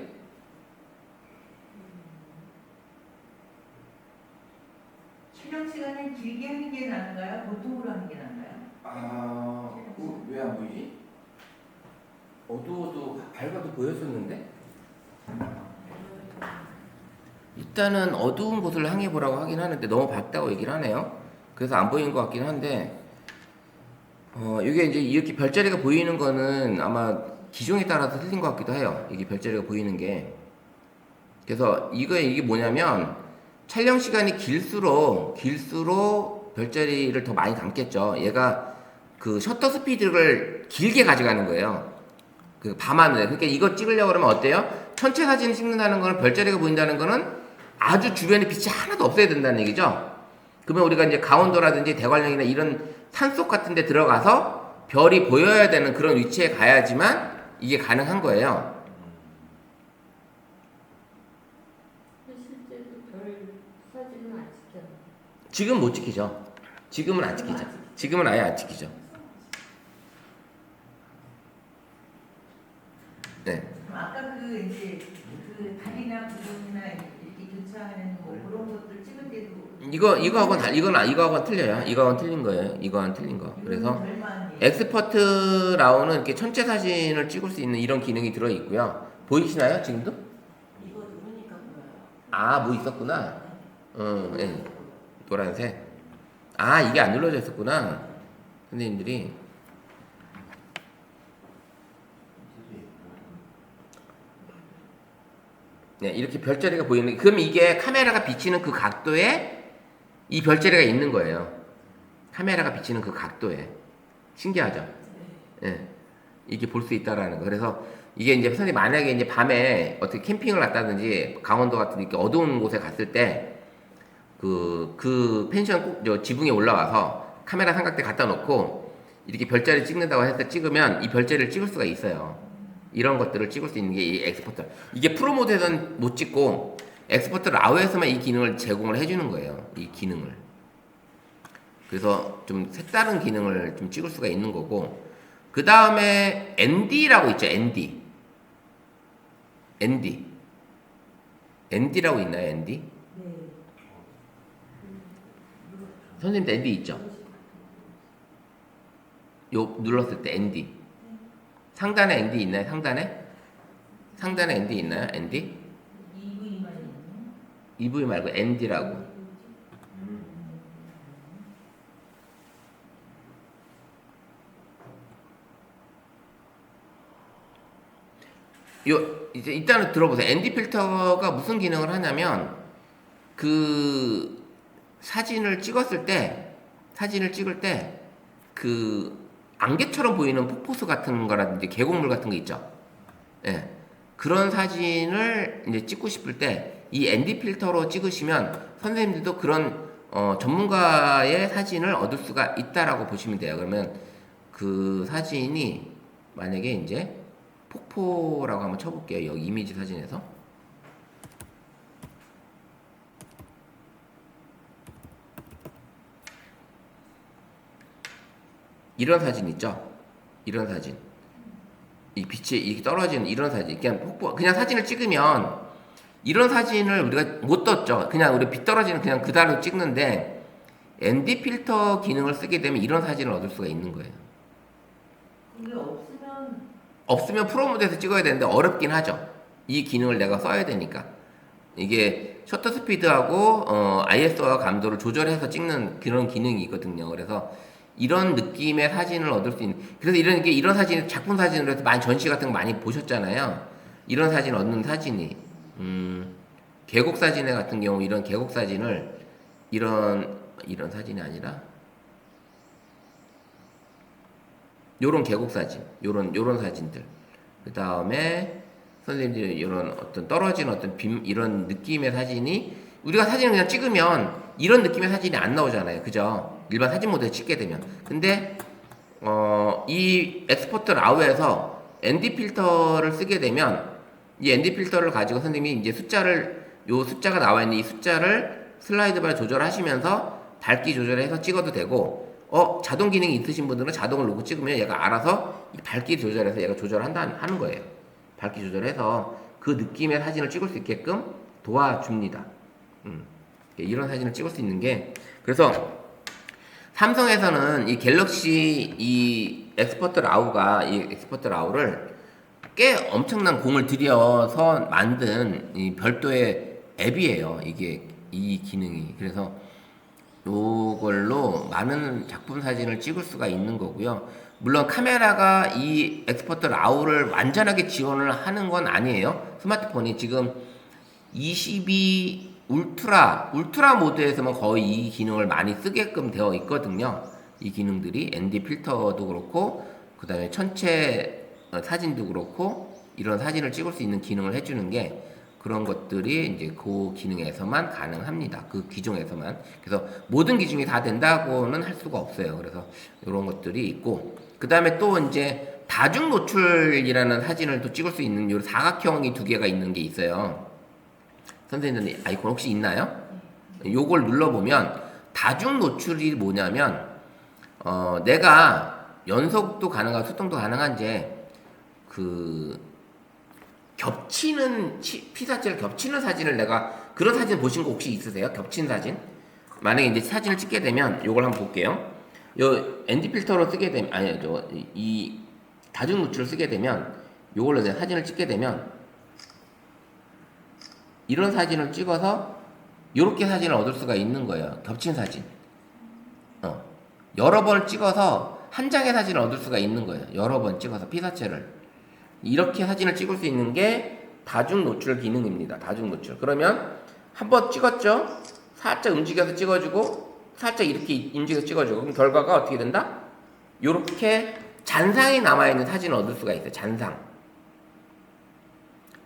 촬영 시간은 길게 하는 게 나은가요? 보통으로 하는 게 나은가요? 왜 안 보이지? 어두워도 밝아도 보였었는데? 일단은 어두운 곳을 향해 보라고 하긴 하는데 너무 밝다고 얘기를 하네요. 그래서 안 보이는 것 같긴 한데, 이게 이제 이렇게 별자리가 보이는 거는 아마 기종에 따라서 틀린 것 같기도 해요. 이게 별자리가 보이는 게. 그래서 이게 뭐냐면 촬영 시간이 길수록 별자리를 더 많이 담겠죠. 얘가 그 셔터 스피드를 길게 가져가는 거예요. 그 밤하늘에. 그러니까 이거 찍으려고 그러면 어때요? 천체 사진을 찍는다는 거는 별자리가 보인다는 거는 아주 주변에 빛이 하나도 없어야 된다는 얘기죠. 그러면 우리가 이제 강원도라든지 대관령이나 이런 산속 같은 데 들어가서 별이 보여야 되는 그런 위치에 가야지만 이게 가능한 거예요. 실제로 별 사진은 안 찍잖아. 지금 못 찍히죠. 지금은 안 찍히죠. 지금은 아예 안 찍히죠. 네. 그럼 아까 이제 그 달이나 구름이나 이렇게 교차하는 뭐 그런 것들 찍을 때도 이거하고는 틀려요. 이거하고는 틀린 거예요. 이거하고는 틀린 거. 그래서 엑스퍼트 라우는 이렇게 천체 사진을 찍을 수 있는 이런 기능이 들어 있고요. 보이시나요? 지금도? 이거 누르니까 보여요. 아, 뭐 있었구나. 예. 노란색. 이게 안 눌러져 있었구나. 선생님들이. 네, 이렇게 별자리가 보이는, 그럼 이게 카메라가 비치는 그 각도에 이 별자리가 있는 거예요. 카메라가 비치는 그 각도에. 신기하죠? 예. 이게 볼 수 있다라는 거. 그래서 이게 이제 선생님 만약에 이제 밤에 어떻게 캠핑을 갔다든지 강원도 같은 이렇게 어두운 곳에 갔을 때 그 펜션 저 지붕에 올라와서 카메라 삼각대 갖다 놓고 이렇게 별자리 찍는다고 해서 찍으면 이 별자리를 찍을 수가 있어요. 이런 것들을 찍을 수 있는 게 이 엑스포터. 이게 프로 모드에서는 못 찍고 엑스포터 라우에서만 이 기능을 제공을 해주는 거예요. 이 기능을. 그래서 좀 색다른 기능을 좀 찍을 수가 있는 거고, 그 다음에 ND라고 있죠. ND라고 있나요? ND? 네. 선생님도 ND 있죠? 요 눌렀을 때 ND. 상단에 ND 있나요? 상단에 ND 있나요? ND? EV만 있네. EV 말고 ND라고. 이제 일단은 들어보세요. ND 필터가 무슨 기능을 하냐면 그 사진을 찍을 때 그 안개처럼 보이는 폭포수 같은 거라든지 계곡물 같은 거 있죠. 예. 그런 사진을 이제 찍고 싶을 때 이 ND 필터로 찍으시면 선생님들도 그런 전문가의 사진을 얻을 수가 있다라고 보시면 돼요. 그러면 그 사진이 만약에 이제 폭포라고 한번 쳐볼게요. 여기 이미지 사진에서. 이런 사진 있죠? 이런 사진. 이 빛이 이렇게 떨어지는 이런 사진. 그냥 폭포, 그냥 사진을 찍으면 이런 사진을 우리가 못 떴죠. 그냥 우리 빛 떨어지는 그냥 그대로 찍는데 ND 필터 기능을 쓰게 되면 이런 사진을 얻을 수가 있는 거예요. 그게 없으면 프로 모드에서 찍어야 되는데 어렵긴 하죠. 이 기능을 내가 써야 되니까. 이게 셔터 스피드하고 ISO와 감도를 조절해서 찍는 그런 기능이 있거든요. 그래서 이런 느낌의 사진을 얻을 수 있는, 그래서 이런 사진, 작품 사진으로 해서 많이 전시 같은 거 많이 보셨잖아요. 이런 사진 얻는 사진이 계곡 사진에 같은 경우 이런 계곡 사진을 이런 사진이 아니라 요런 계곡 사진, 요런 사진들. 그 다음에 선생님들이 이런 어떤 떨어지는 어떤 이런 느낌의 사진이, 우리가 사진을 그냥 찍으면 이런 느낌의 사진이 안 나오잖아요. 그죠? 일반 사진 모드에 찍게 되면. 근데 이 엑스포트 라우에서 ND 필터를 쓰게 되면 이 ND 필터를 가지고 선생님이 이제 요 숫자가 나와 있는 이 숫자를 슬라이드 바를 조절하시면서 밝기 조절해서 찍어도 되고, 자동 기능이 있으신 분들은 자동을 누르고 찍으면 얘가 알아서 이 밝기 조절해서 얘가 하는 거예요. 밝기 조절해서 그 느낌의 사진을 찍을 수 있게끔 도와줍니다. 이런 사진을 찍을 수 있는 게, 그래서 삼성에서는 이 갤럭시 이 엑스포트 라우를 꽤 엄청난 공을 들여서 만든 이 별도의 앱이에요. 이 기능이. 그래서 요걸로 많은 작품 사진을 찍을 수가 있는 거고요. 물론 카메라가 이 엑스포트 라우를 완전하게 지원을 하는 건 아니에요. 스마트폰이 지금 22 울트라 모드에서만 거의 이 기능을 많이 쓰게끔 되어 있거든요. 이 기능들이 ND 필터도 그렇고, 그 다음에 전체 사진도 그렇고, 이런 사진을 찍을 수 있는 기능을 해주는 게, 그런 것들이 이제 그 기능에서만 가능합니다. 그 기종에서만. 그래서 모든 기종이 다 된다고는 할 수가 없어요. 그래서 이런 것들이 있고, 그 다음에 또 이제 다중 노출이라는 사진을 또 찍을 수 있는 요 사각형이 두 개가 있는 게 있어요. 선생님들 아이콘 혹시 있나요? 요걸 눌러보면 다중 노출이 뭐냐면 내가 연속도 가능하고 수동도 가능한지 그 겹치는 피사체를 겹치는 사진을 내가, 그런 사진 보신 거 혹시 있으세요? 겹친 사진? 만약에 이제 사진을 찍게 되면 요걸 한번 볼게요. 요 ND 필터로 쓰게 되면, 아니요, 이 다중 노출을 쓰게 되면, 요걸로 내가 사진을 찍게 되면 이런 사진을 찍어서 요렇게 사진을 얻을 수가 있는 거예요. 겹친 사진. 여러 번을 찍어서 한 장의 사진을 얻을 수가 있는 거예요. 여러 번 찍어서 피사체를. 이렇게 사진을 찍을 수 있는 게 다중 노출 기능입니다. 다중 노출. 그러면 한번 찍었죠? 살짝 움직여서 찍어주고, 살짝 이렇게 움직여서 찍어주고, 그럼 결과가 어떻게 된다? 요렇게 잔상이 남아있는 사진을 얻을 수가 있어요. 잔상.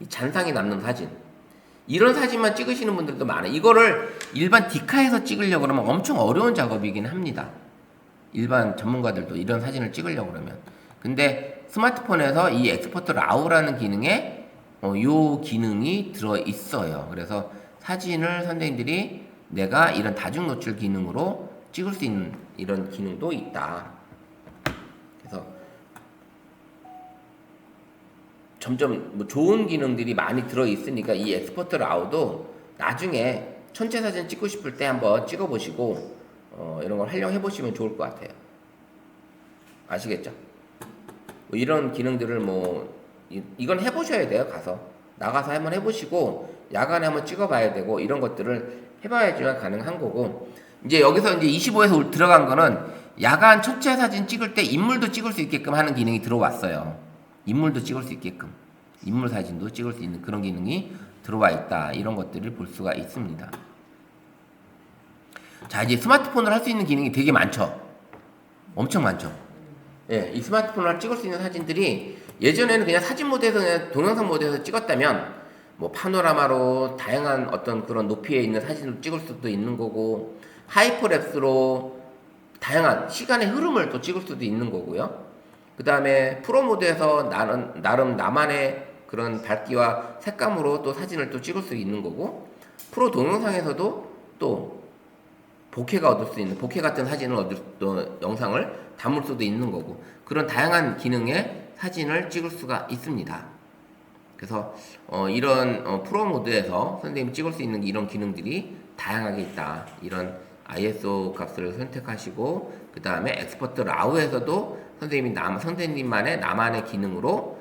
이 잔상이 남는 사진. 이런 사진만 찍으시는 분들도 많아요. 이거를 일반 디카에서 찍으려고 그러면 엄청 어려운 작업이긴 합니다. 일반 전문가들도 이런 사진을 찍으려고 그러면. 근데 스마트폰에서 이 엑스포트 라우라는 기능에 요 기능이 들어 있어요. 그래서 사진을 선생님들이 내가 이런 다중 노출 기능으로 찍을 수 있는 이런 기능도 있다. 그래서 점점 뭐 좋은 기능들이 많이 들어 있으니까 이 엑스포트 라우도 나중에 전체 사진 찍고 싶을 때 한번 찍어 보시고 이런 걸 활용해 보시면 좋을 것 같아요. 아시겠죠? 뭐 이런 기능들을 이건 해보셔야 돼요. 나가서 한번 해보시고 야간에 한번 찍어봐야 되고 이런 것들을 해봐야지만 가능한 거고, 이제 여기서 이제 25에서 들어간 거는 야간 전체 사진 찍을 때 인물도 찍을 수 있게끔 하는 기능이 들어왔어요. 인물도 찍을 수 있게끔, 인물 사진도 찍을 수 있는 그런 기능이 들어와 있다. 이런 것들을 볼 수가 있습니다. 자, 이제 스마트폰으로 할 수 있는 기능이 되게 많죠. 엄청 많죠. 예, 이 스마트폰으로 찍을 수 있는 사진들이 예전에는 그냥 사진 모드에서 그냥 동영상 모드에서 찍었다면 뭐 파노라마로 다양한 어떤 그런 높이에 있는 사진을 찍을 수도 있는 거고, 하이퍼랩스로 다양한 시간의 흐름을 또 찍을 수도 있는 거고요. 그 다음에 프로 모드에서 나름 나만의 그런 밝기와 색감으로 또 사진을 또 찍을 수 있는 거고, 프로 동영상에서도 또 보케가 얻을 수 있는, 보케 같은 사진을 또 영상을 담을 수도 있는 거고, 그런 다양한 기능의 사진을 찍을 수가 있습니다. 그래서 이런 프로 모드에서 선생님이 찍을 수 있는 이런 기능들이 다양하게 있다. 이런 ISO 값을 선택하시고, 그 다음에 엑스포트 라우에서도 선생님만의 나만의 기능으로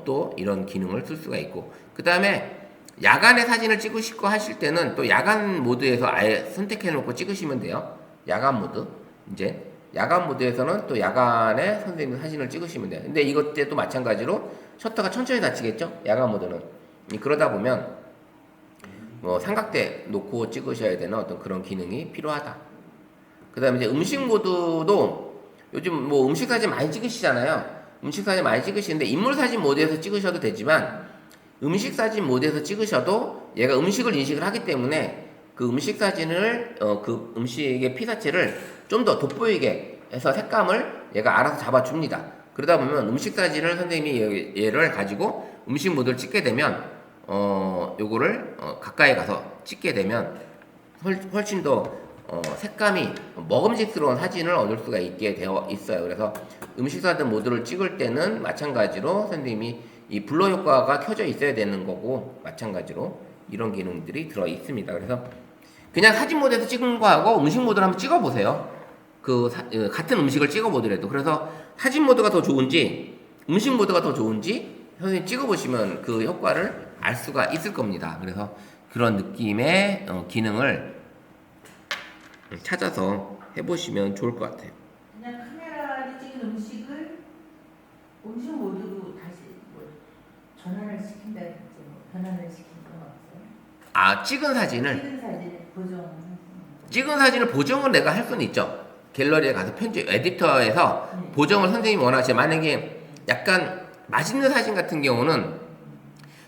또 이런 기능을 쓸 수가 있고, 그 다음에 야간에 사진을 찍으시고 하실 때는 또 야간 모드에서 아예 선택해 놓고 찍으시면 돼요. 야간 모드. 이제 야간 모드에서는 또 야간에 선생님 사진을 찍으시면 돼요. 근데 이것 때도 마찬가지로 셔터가 천천히 닫히겠죠? 야간 모드는. 그러다 보면 삼각대 놓고 찍으셔야 되는 어떤 그런 기능이 필요하다. 그 다음에 이제 음식 모드도 요즘 음식 사진 많이 찍으시잖아요. 음식 사진 많이 찍으시는데 인물 사진 모드에서 찍으셔도 되지만, 음식 사진 모드에서 찍으셔도 얘가 음식을 인식을 하기 때문에 그 음식 사진을 그 음식의 피사체를 좀 더 돋보이게 해서 색감을 얘가 알아서 잡아줍니다. 그러다 보면 음식 사진을 선생님이 얘를 가지고 음식 모드를 찍게 되면 요거를 가까이 가서 찍게 되면 훨씬 더 색감이 먹음직스러운 사진을 얻을 수가 있게 되어 있어요. 그래서 음식 사진 모드를 찍을 때는 마찬가지로 선생님이 이 블러 효과가 켜져 있어야 되는 거고, 마찬가지로 이런 기능들이 들어 있습니다. 그래서 그냥 사진 모드에서 찍은 거하고 음식 모드를 한번 찍어 보세요. 같은 음식을 찍어 보더라도. 그래서 사진 모드가 더 좋은지 음식 모드가 더 좋은지 선생님 찍어 보시면 그 효과를 알 수가 있을 겁니다. 그래서 그런 느낌의 기능을 찾아서 해보시면 좋을 것 같아요. 그냥 카메라로 찍은 음식을 음식 모드로 다시 전환을 시킨다든지 변환을 시키는 건 없어요? 찍은 사진을 찍은 사진을 보정을 내가 할 수는 있죠. 갤러리에 가서 편집 에디터에서 보정을 선생님이 원하시면, 만약에 약간 맛있는 사진 같은 경우는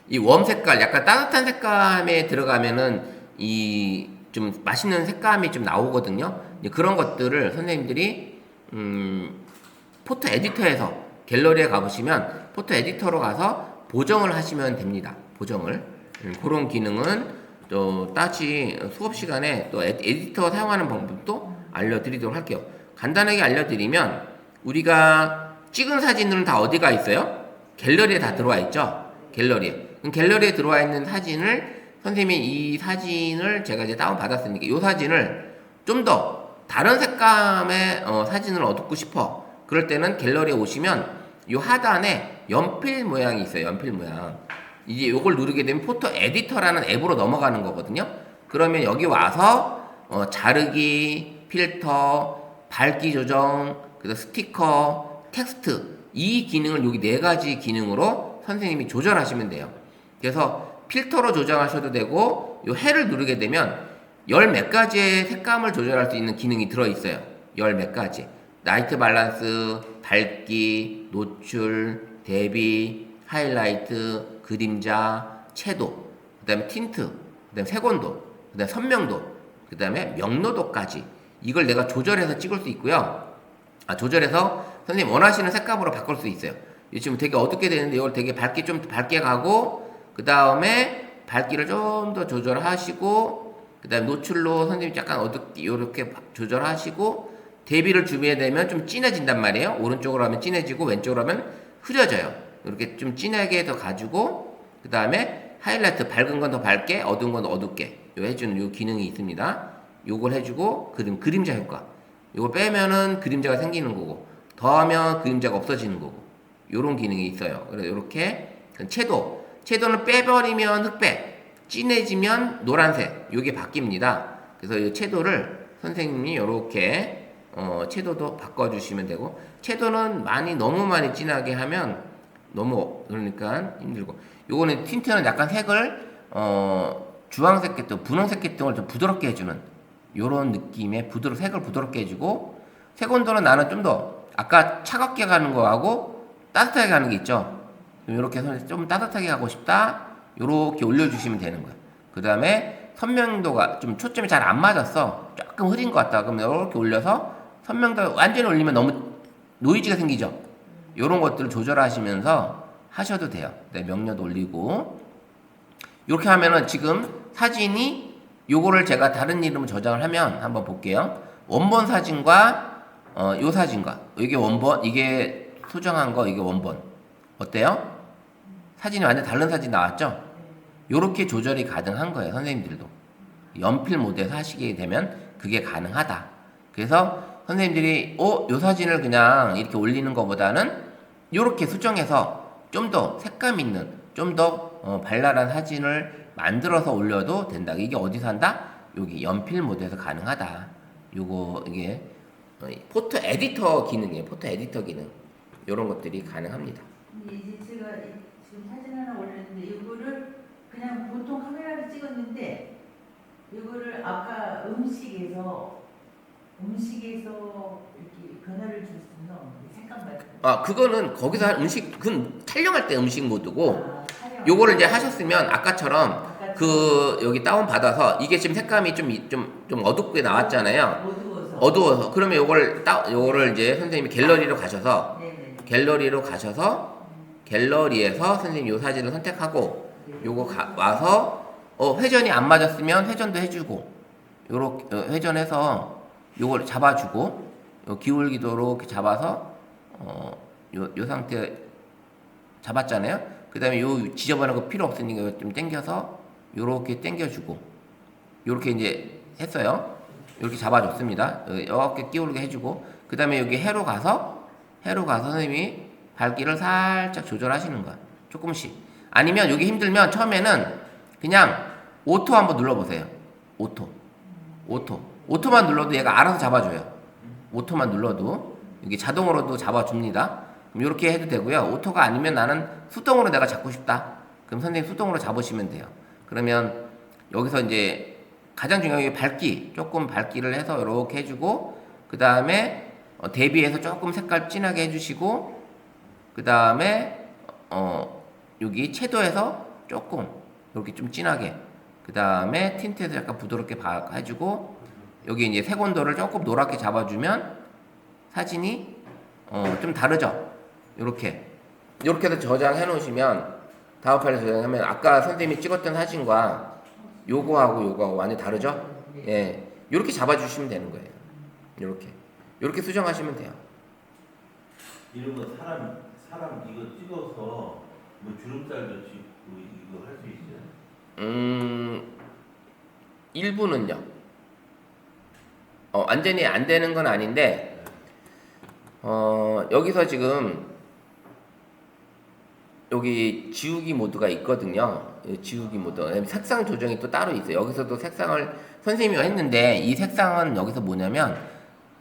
이 웜 색깔, 약간 따뜻한 색감에 들어가면은 이 좀 맛있는 색감이 좀 나오거든요. 그런 것들을 선생님들이 포토 에디터에서 갤러리에 가보시면 포토 에디터로 가서 보정을 하시면 됩니다. 보정을. 그런 기능은 또 따지 수업 시간에 또 에디터 사용하는 방법도 알려드리도록 할게요. 간단하게 알려드리면, 우리가 찍은 사진들은 다 어디가 있어요? 갤러리에 다 들어와 있죠. 갤러리에. 그럼 갤러리에 들어와 있는 사진을 선생님이 이 사진을 제가 이제 다운 받았으니까 이 사진을 좀 더 다른 색감의 사진을 얻고 싶어. 그럴 때는 갤러리에 오시면 이 하단에 연필 모양이 있어요. 연필 모양. 이제 요걸 누르게 되면 포토 에디터라는 앱으로 넘어가는 거거든요. 그러면 여기 와서 자르기, 필터, 밝기 조정, 그래서 스티커, 텍스트, 이 기능을 여기 4가지 기능으로 선생님이 조절하시면 돼요. 그래서 필터로 조정하셔도 되고, 요 해를 누르게 되면 열 몇 가지의 색감을 조절할 수 있는 기능이 들어있어요. 열 몇 가지. 라이트 밸런스, 밝기, 노출, 대비, 하이라이트, 그림자, 채도, 그 다음에 틴트, 그 다음에 색온도, 그 다음에 선명도, 그 다음에 명료도까지 이걸 내가 조절해서 찍을 수 있고요. 조절해서 선생님 원하시는 색감으로 바꿀 수 있어요. 지금 되게 어둡게 되는데 이걸 되게 좀 밝게 가고, 그 다음에 밝기를 좀 더 조절하시고, 그 다음에 노출로 선생님 약간 어둡게 이렇게 조절하시고, 대비를 주게 되면 좀 진해진단 말이에요. 오른쪽으로 하면 진해지고 왼쪽으로 하면 흐려져요. 이렇게 좀 진하게 더 가지고, 그 다음에 하이라이트 밝은 건 더 밝게, 어두운 건 어둡게 해주는 요 기능이 있습니다. 요걸 해주고, 그림자 효과. 요걸 빼면은 그림자가 생기는 거고, 더하면 그림자가 없어지는 거고, 요런 기능이 있어요. 그래서 요렇게 채도는 빼버리면 흑백, 진해지면 노란색, 요게 바뀝니다. 그래서 이 채도를 선생님이 요렇게 채도도 바꿔주시면 되고, 채도는 너무 많이 진하게 하면 그러니까 힘들고, 요거는 틴트는 약간 색을 주황색 계통, 분홍색 계통을 좀 부드럽게 해주는 요런 느낌의 색을 부드럽게 해주고, 색 온도는 나는 좀 더 아까 차갑게 가는 거하고 따뜻하게 가는 게 있죠. 요렇게 좀 따뜻하게 가고 싶다, 요렇게 올려주시면 되는 거예요. 그 다음에 선명도가 좀 초점이 잘 안 맞았어, 조금 흐린 것 같다, 그럼 이렇게 올려서 선명도 완전히 올리면 너무 노이즈가 생기죠. 요런 것들을 조절하시면서 하셔도 돼요. 네, 명료도 올리고. 이렇게 하면은 지금 사진이, 요거를 제가 다른 이름으로 저장을 하면 한번 볼게요. 원본 사진과 요 사진과 이게 원본, 이게 수정한 거, 이게 원본. 어때요? 사진이 완전 다른 사진 나왔죠? 요렇게 조절이 가능한 거예요. 선생님들도 연필 모드에서 하시게 되면 그게 가능하다. 그래서 선생님들이 요 사진을 그냥 이렇게 올리는 것보다는 요렇게 수정해서 좀 더 색감 있는, 좀 더 발랄한 사진을 만들어서 올려도 된다. 이게 어디서 한다? 여기 연필 모드에서 가능하다. 이게 포토 에디터 기능이에요. 포토 에디터 기능. 요런 것들이 가능합니다. 근데 이제 제가 지금 사진 하나 올렸는데 이거를 그냥 보통 카메라로 찍었는데, 이거를 아까 음식에서 이렇게 변화를 줄 수 있는 색감 말고. 그거는 거기서 한 그건 촬영할 때 음식 모드고, 촬영. 요거를 이제 하셨으면 아까처럼 여기 다운 받아서, 이게 지금 색감이 좀 어둡게 나왔잖아요. 어두워서. 그러면 요거를 이제 선생님이 갤러리로 가셔서, 네네. 갤러리에서 선생님이 요 사진을 선택하고, 요거 와서 회전이 안 맞았으면 회전도 해주고, 요렇게 회전해서 요걸 잡아주고, 요 기울기도로 이렇게 잡아서 요 상태 잡았잖아요. 그 다음에 요 지저분한 거 필요 없으니까 좀 당겨서 요렇게 당겨주고, 요렇게 이제 했어요. 요렇게 잡아줬습니다. 이렇게 끼우르게 해주고, 그 다음에 여기 해로 가서 선생님이 밝기를 살짝 조절하시는 거야. 조금씩. 아니면 여기 힘들면 처음에는 그냥 오토 한번 눌러보세요. 오토만 눌러도 얘가 알아서 잡아줘요. 오토만 눌러도 이게 자동으로도 잡아줍니다. 그럼 이렇게 해도 되고요. 오토가 아니면 나는 수동으로 내가 잡고 싶다. 그럼 선생님 수동으로 잡으시면 돼요. 그러면 여기서 이제 가장 중요한 게 조금 밝기를 해서 이렇게 해주고, 그 다음에 대비해서 조금 색깔 진하게 해주시고, 그 다음에 여기 채도에서 조금 이렇게 좀 진하게, 그 다음에 틴트에서 약간 부드럽게 해주고, 여기 이제 색 온도를 조금 노랗게 잡아주면 사진이 좀 다르죠. 이렇게 해서 저장해 놓으시면, 다음 판에 저장하면 아까 선생님이 찍었던 사진과 요거하고 완전히 다르죠. 예, 이렇게 잡아주시면 되는 거예요. 이렇게 수정하시면 돼요. 이런 거 사람 이거 찍어서 뭐 주름살도 찍고 이거 할 수 있어요? 일부는요. 완전히 안 되는 건 아닌데, 여기서 지금 여기 지우기 모드가 있거든요. 지우기 모드. 색상 조정이 또 따로 있어요. 여기서도 색상을 선생님이 했는데, 이 색상은 여기서 뭐냐면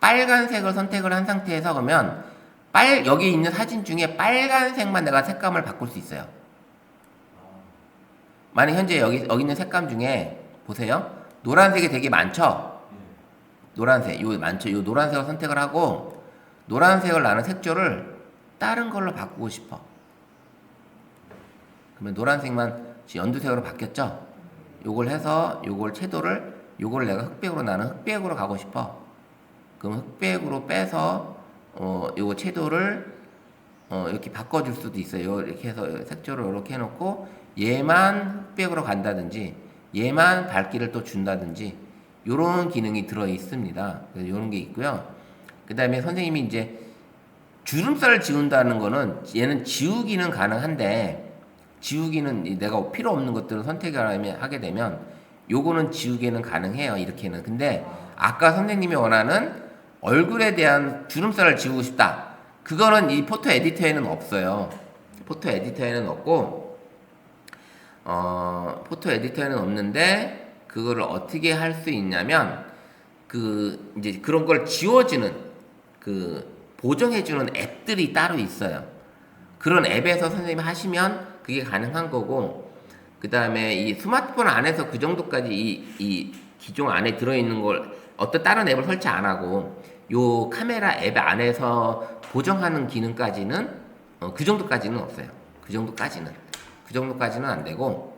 빨간색을 선택을 한 상태에서, 그러면 여기 있는 사진 중에 빨간색만 내가 색감을 바꿀 수 있어요. 만약 현재 여기 있는 색감 중에 보세요. 노란색이 되게 많죠? 노란색, 요 노란색을 선택을 하고, 노란색을 나는 색조를 다른 걸로 바꾸고 싶어. 그러면 노란색만 지금 연두색으로 바뀌었죠? 요걸 해서 요걸 채도를 요걸 내가 흑백으로 나는 흑백으로 가고 싶어. 그럼 흑백으로 빼서 요거 채도를 이렇게 바꿔줄 수도 있어요. 이렇게 해서 색조를 이렇게 해놓고 얘만 흑백으로 간다든지 얘만 밝기를 또 준다든지 요런 기능이 들어 있습니다. 그래서 요런 게 있고요. 그 다음에 선생님이 이제 주름살을 지운다는 거는 얘는 지우기는 가능한데 지우기는 내가 필요 없는 것들을 선택하게 되면 요거는 지우기는 가능해요. 이렇게는. 근데 아까 선생님이 원하는 얼굴에 대한 주름살을 지우고 싶다. 그거는 이 포토 에디터에는 없어요. 포토 에디터에는 없고 포토 에디터에는 없는데 그거를 어떻게 할 수 있냐면 이제 그런 걸 지워주는 보정해주는 앱들이 따로 있어요. 그런 앱에서 선생님이 하시면 그게 가능한 거고, 그 다음에 이 스마트폰 안에서 그 정도까지 이 기종 안에 들어있는 걸 어떤 다른 앱을 설치 안 하고 요 카메라 앱 안에서 보정하는 기능까지는 그 정도까지는 없어요. 그 정도까지는 안 되고,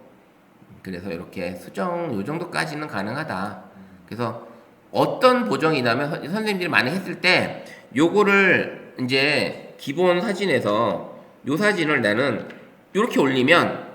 그래서 이렇게 수정 요 정도까지는 가능하다. 그래서 어떤 보정이냐면 선생님들이 많이 했을 때 요거를 이제 기본 사진에서 요 사진을 나는 이렇게 올리면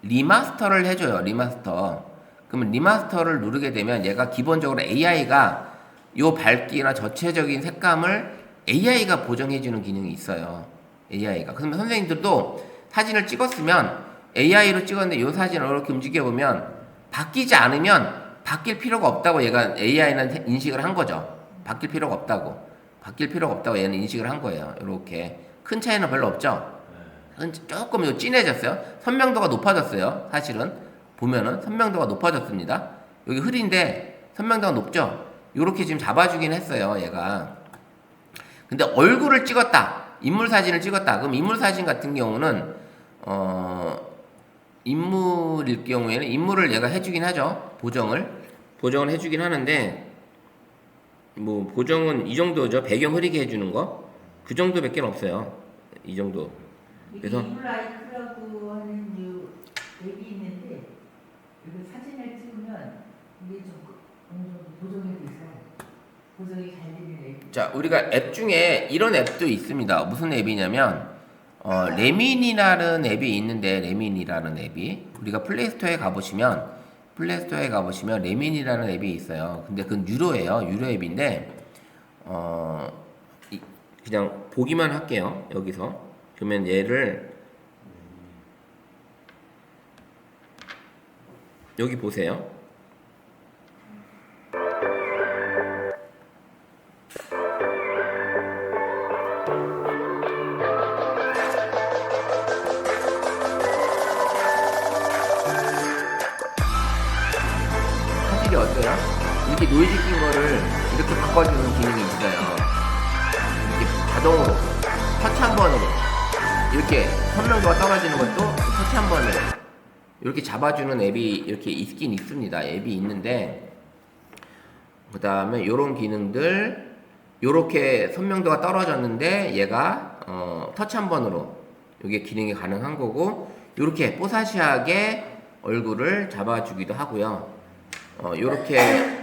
리마스터를 해줘요. 리마스터. 그러면 리마스터를 누르게 되면 얘가 기본적으로 AI가 요 밝기나 전체적인 색감을 AI가 보정해주는 기능이 있어요. AI가. 그러면 선생님들도 사진을 찍었으면 AI로 찍었는데 요 사진을 이렇게 움직여보면 바뀌지 않으면 바뀔 필요가 없다고 얘가 AI는 인식을 한 거죠. 바뀔 필요가 없다고 얘는 인식을 한 거예요. 이렇게 큰 차이는 별로 없죠. 조금 진해졌어요. 선명도가 높아졌어요. 사실은 보면은 선명도가 높아졌습니다. 여기 흐린데 선명도가 높죠. 이렇게 지금 잡아주긴 했어요. 얘가. 근데 얼굴을 찍었다, 인물 사진을 찍었다. 그럼 인물 사진 같은 경우는 인물일 경우에는 인물을 얘가 해주긴 하죠. 보정을 해주긴 하는데 뭐 보정은 이 정도죠. 배경 흐리게 해주는 거 그 정도밖에 없어요. 이 정도. 그래서 인라이트라고 하는 앱이 있는데 이거 사진을 찍으면 이게 좀 어느 정도 보정이 있어요. 보정이 잘 되는 앱. 자, 우리가 앱 중에 이런 앱도 있습니다. 무슨 앱이냐면 레민이라는 앱이 있는데, 레민이라는 앱이 우리가 플레이스토어에 가보시면 레민이라는 앱이 있어요. 근데 그건 유료예요. 유료 앱인데 그냥 보기만 할게요. 여기서. 그러면 얘를 여기 보세요. 화질이 어때요? 이렇게 노이즈 낀 거를 이렇게 바꿔주는 기능이 있어요. 이렇게 자동으로 터치 한 번으로 이렇게 선명도가 떨어지는 것도 터치 한 번으로 이렇게 잡아주는 앱이 이렇게 있긴 있습니다. 앱이 있는데, 그 다음에 요런 기능들, 요렇게 선명도가 떨어졌는데 얘가 터치 한 번으로 이게 기능이 가능한 거고, 요렇게 뽀사시하게 얼굴을 잡아주기도 하고요. 요렇게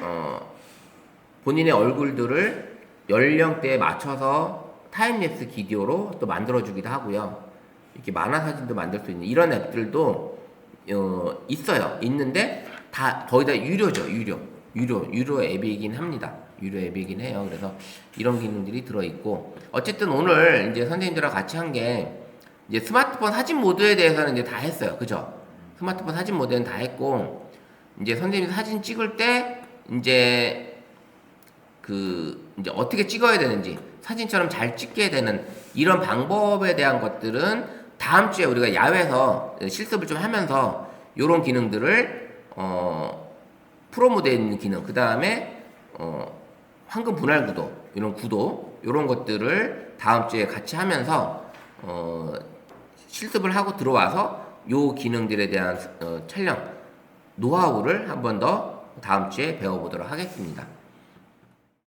본인의 얼굴들을 연령대에 맞춰서 타임랩스 비디오로 또 만들어주기도 하고요. 이렇게 만화 사진도 만들 수 있는 이런 앱들도 있어요. 있는데 거의 다 유료죠. 유료 앱이긴 합니다. 유료 앱이긴 해요. 그래서 이런 기능들이 들어있고, 어쨌든 오늘 이제 선생님들하고 같이 한 게 이제 스마트폰 사진 모드에 대해서는 이제 다 했어요. 그죠? 스마트폰 사진 모드는 다 했고, 이제 선생님이 사진 찍을 때 이제 이제 어떻게 찍어야 되는지, 사진처럼 잘 찍게 되는 이런 방법에 대한 것들은 다음 주에 우리가 야외에서 실습을 좀 하면서 이런 기능들을 프로모드에 있는 기능, 그 다음에 황금 분할 구도, 이런 것들을 다음 주에 같이 하면서 실습을 하고 들어와서 요 기능들에 대한 촬영 노하우를 한 번 더 다음 주에 배워보도록 하겠습니다.